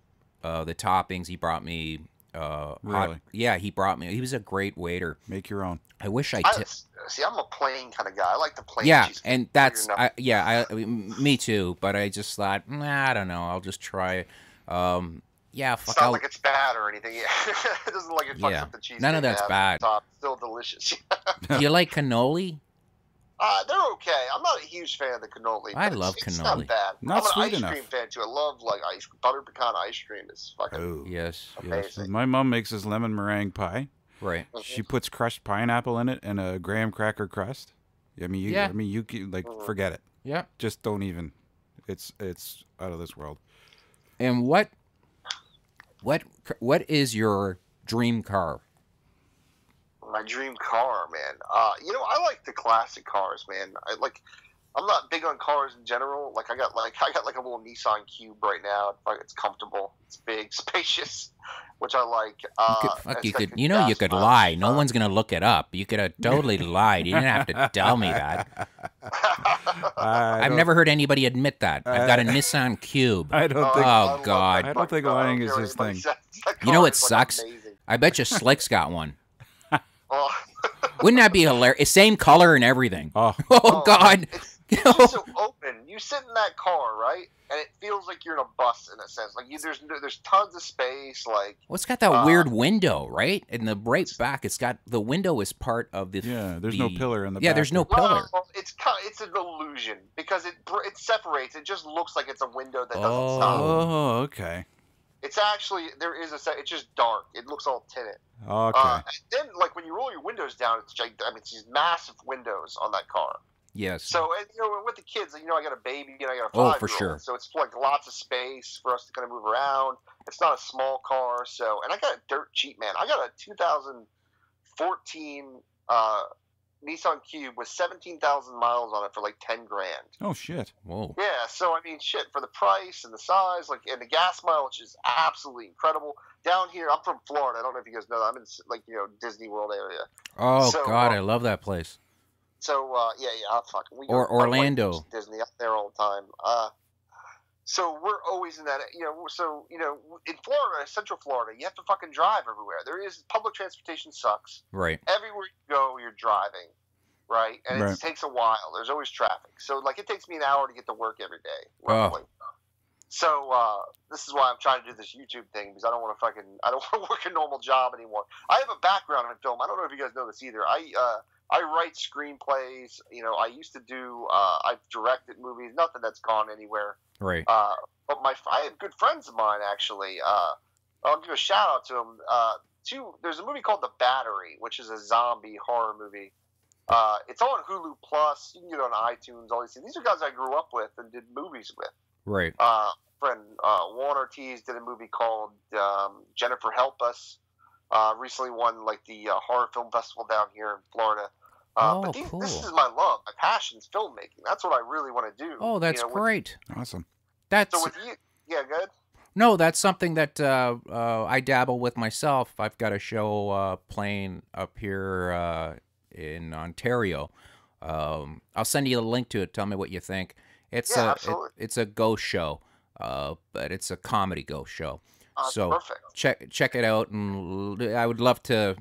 the toppings. He brought me...
really?
He brought me... He was a great waiter.
Make your own.
I wish I...
See, I'm a plain kind of guy. I like the plain cheesecake.
And that's... me too, but I just thought, I don't know. I'll just try it. Fuck.
It's not like it's bad or anything. Yeah. It doesn't look like it fucks up the cheese.
None of that's bad.
Top. Still delicious.
Do you like cannoli?
They're okay. I'm not a huge fan of the cannoli.
I love cannoli.
It's not bad.
Not
I'm
sweet
an
enough.
ice cream fan too. I love like butter pecan ice cream. It's fucking
yes.
amazing.
My mom makes this lemon meringue pie.
Right.
She puts crushed pineapple in it and a graham cracker crust. I mean, you can, forget it.
Yeah.
Just don't even. It's out of this world.
And what is your dream car?
My dream car, man. I like the classic cars, man. I'm not big on cars in general. I got a little Nissan Cube right now. It's comfortable. It's big, spacious, which I like.
You could lie. No one's gonna look it up. You could have totally lied. You didn't have to tell me that. I've never heard anybody admit that. I've got a Nissan Cube.
I don't think.
Oh God.
I don't think lying is his thing.
You know what sucks? Amazing. I bet you Slick's got one.
Oh.
Wouldn't that be hilarious? Same color and everything.
Oh
God.
It's just so open. You sit in that car, right? And it feels like you're in a bus in a sense. There's tons of space. Well,
it's got that weird window, right? In the right back, it's got the window is part of the.
Yeah, there's no pillar in the back.
Yeah, there's no pillar.
Well, it's an illusion because it separates. It just looks like it's a window that doesn't stop.
Oh, okay.
It's actually it's just dark. It looks all tinted.
Okay.
And then when you roll your windows down, it's these massive windows on that car.
Yes.
So with the kids, I got a baby and I got a 5-year-old.
for sure.
So it's lots of space for us to kind of move around. It's not a small car. So, and I got it dirt cheap, man. I got a 2014 Nissan Cube with 17,000 miles on it for $10,000.
Oh shit!
Whoa.
Yeah. So shit for the price and the size, and the gas mileage is absolutely incredible. Down here, I'm from Florida. I don't know if you guys know that. I'm in Disney World area.
Oh God, I love that place.
So
or Orlando,
Disney, up there all the time. So we're always in that, in Florida, Central Florida, you have to fucking drive everywhere. Public transportation sucks.
Right.
Everywhere you go, you're driving, right? And it takes a while. There's always traffic. So it takes me an hour to get to work every day, roughly. So this is why I'm trying to do this YouTube thing, because I don't want to work a normal job anymore. I have a background in film. I don't know if you guys know this either. I write screenplays. I used to do. I've directed movies. Nothing that's gone anywhere.
Right.
But I have good friends of mine actually. I'll give a shout out to them. There's a movie called The Battery, which is a zombie horror movie. It's on Hulu Plus. You can get it on iTunes. All these things. These are guys I grew up with and did movies with.
Right.
Friend Juan Ortiz did a movie called Jennifer Help Us. Recently won the horror film festival down here in Florida.
Cool.
This is my love. My passion is filmmaking. That's what I really want to do.
Oh, that's great.
Awesome.
So with you, yeah, good.
No, that's something that I dabble with myself. I've got a show playing up here in Ontario. I'll send you the link to it. Tell me what you think. It's a ghost show, but it's a comedy ghost show. So
perfect.
check it out, and I would love to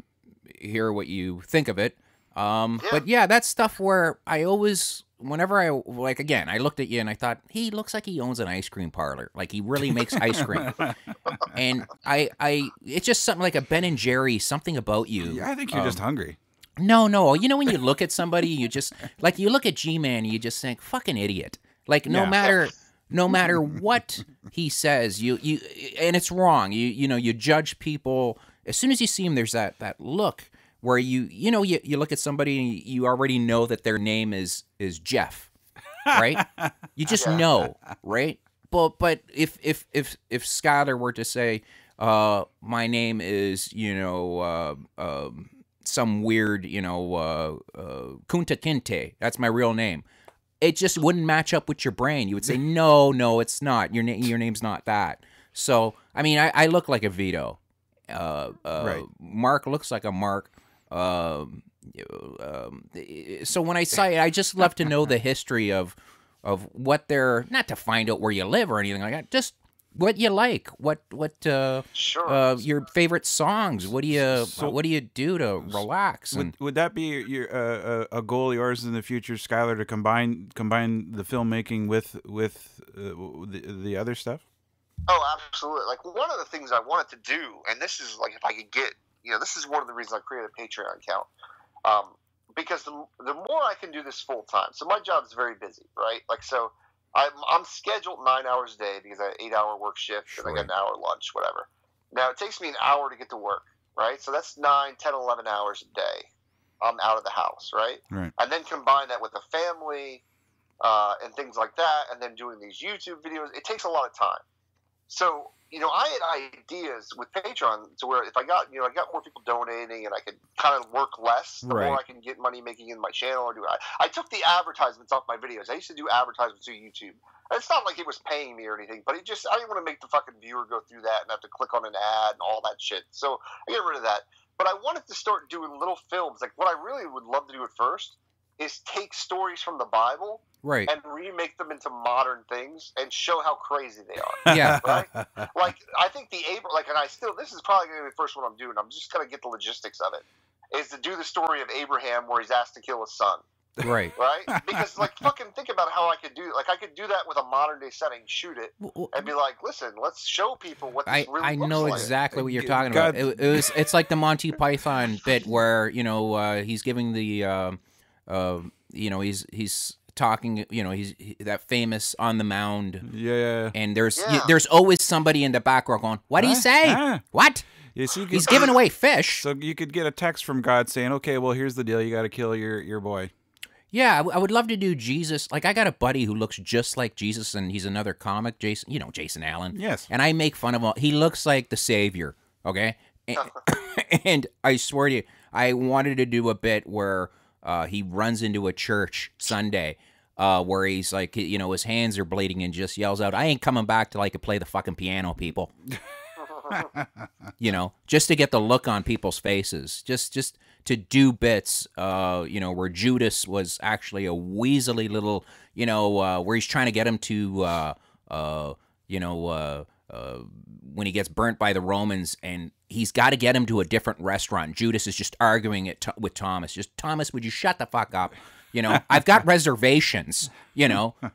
hear what you think of it. But yeah, that's stuff where I always, whenever I, like, again, I looked at you and I thought, he looks like he owns an ice cream parlor. Like, he really makes ice cream. And it's just something like a Ben and Jerry, something about you.
Yeah, I think you're just hungry.
No. You know, when you look at somebody, you just, like, you look at Gman and you just think, fucking idiot. Like, no matter what he says, you and it's wrong. You judge people. As soon as you see him, there's that look where you look at somebody and you already know that their name is Jeff, right? You just know, right? But if Skylar were to say, my name is some weird Kunta Kinte, that's my real name, it just wouldn't match up with your brain. You would say, no, it's not. Your name's not that. So I mean, I look like a Vito.
Right.
Mark looks like a Mark. So when I say it, I just love to know the history of what they're, not to find out where you live or anything like that, just what you like, what your favorite songs, what do you do to relax?
Would that be a goal of yours in the future, Skylar, to combine the filmmaking with the other stuff?
Oh, absolutely. Like, one of the things I wanted to do, and this is like, if I could get, this is one of the reasons I created a Patreon account, because the more I can do this full time. So my job is very busy, right? Like, so I'm scheduled 9 hours a day because I have an 8-hour work shift and I got an hour lunch, whatever. Now it takes me an hour to get to work, right? So that's 9, 10, 11 hours a day. I'm out of the house, right?
Right.
And then combine that with a family and things like that, and then doing these YouTube videos. It takes a lot of time. So, I had ideas with Patreon to where if I got more people donating and I could kind of work less, the more I can get money making in my channel or do it. I took the advertisements off my videos. I used to do advertisements through YouTube. And it's not like it was paying me or anything, but I didn't want to make the fucking viewer go through that and have to click on an ad and all that shit. So I get rid of that. But I wanted to start doing little films. Like, what I really would love to do at first is take stories from the Bible,
right,
and remake them into modern things and show how crazy they are.
Yeah.
Right? Like, I think this is probably going to be the first one I'm doing. I'm just going to get the logistics of it, is to do the story of Abraham where he's asked to kill his son.
Right.
Right? Because, like, fucking think about how I could do, like, I could do that with a modern day setting, shoot it, and be like, listen, let's show people what this really looks like.
I know exactly what you're talking about. It's like the Monty Python bit where, he's giving the, he's talking, he's that famous on the mound.
Yeah.
And there's always somebody in the background going, what do you say? What? He's giving away fish.
So you could get a text from God saying, okay, well, here's the deal. You got to kill your boy.
Yeah, I would love to do Jesus. Like, I got a buddy who looks just like Jesus, and he's another comic, Jason Allen.
Yes.
And I make fun of him. He looks like the Savior, okay? And I swear to you, I wanted to do a bit where he runs into a church Sunday where he's like, his hands are bleeding and just yells out, I ain't coming back till I can play the fucking piano, people. Just to get the look on people's faces. Just to do bits, where Judas was actually a weaselly little, where he's trying to get him to, when he gets burnt by the Romans, and he's got to get him to a different restaurant. Judas is just arguing it with Thomas. Just, Thomas, would you shut the fuck up? I've got reservations,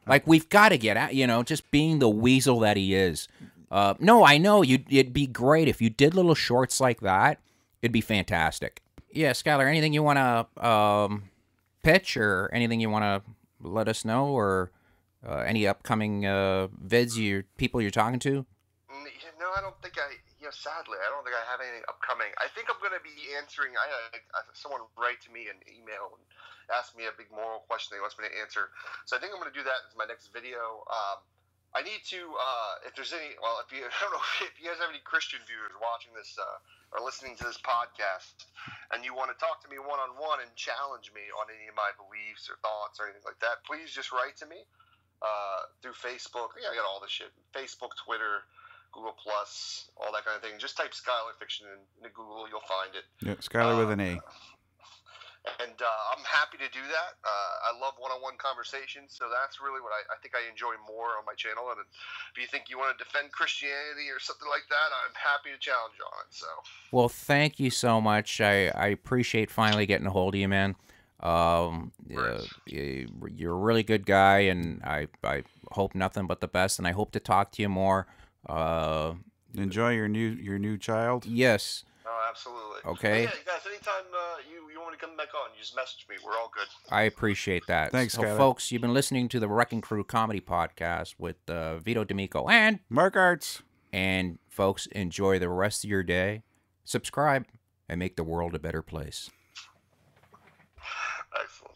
like, we've got to get out, just being the weasel that he is. No, I know it'd be great if you did little shorts like that. It'd be fantastic. Yeah, Skylar, anything you want to pitch or anything you want to let us know, or any upcoming vids people you're talking to?
No, I don't think sadly, I don't think I have anything upcoming. I think I'm going to be answering. I had someone write to me an email and ask me a big moral question they wants me to answer. So I think I'm going to do that as my next video. I need to, if there's any, I don't know if you guys have any Christian viewers watching this or listening to this podcast, and you want to talk to me one-on-one and challenge me on any of my beliefs or thoughts or anything like that, please just write to me through Facebook. I got all this shit. Facebook, Twitter, Google+, all that kind of thing. Just type Skylar Fiction into Google, you'll find it.
Yeah, Skylar with an A.
And I'm happy to do that. I love one-on-one conversations, so that's really what I think I enjoy more on my channel. And if you think you want to defend Christianity or something like that, I'm happy to challenge you on it. So,
well, thank you so much. I appreciate finally getting a hold of you, man. You're a really good guy, and I hope nothing but the best. And I hope to talk to you more.
Enjoy your new child.
Yes.
oh, absolutely.
Okay.
But yeah, guys. Anytime you want to come back on, you just message me. We're all good.
I appreciate that.
Thanks,
so,
Skylar.
folks. You've been listening to the Wrecking Crew Comedy Podcast with Vito D'Amico and
Mark Arts.
And folks, enjoy the rest of your day. Subscribe and make the world a better place.
Excellent.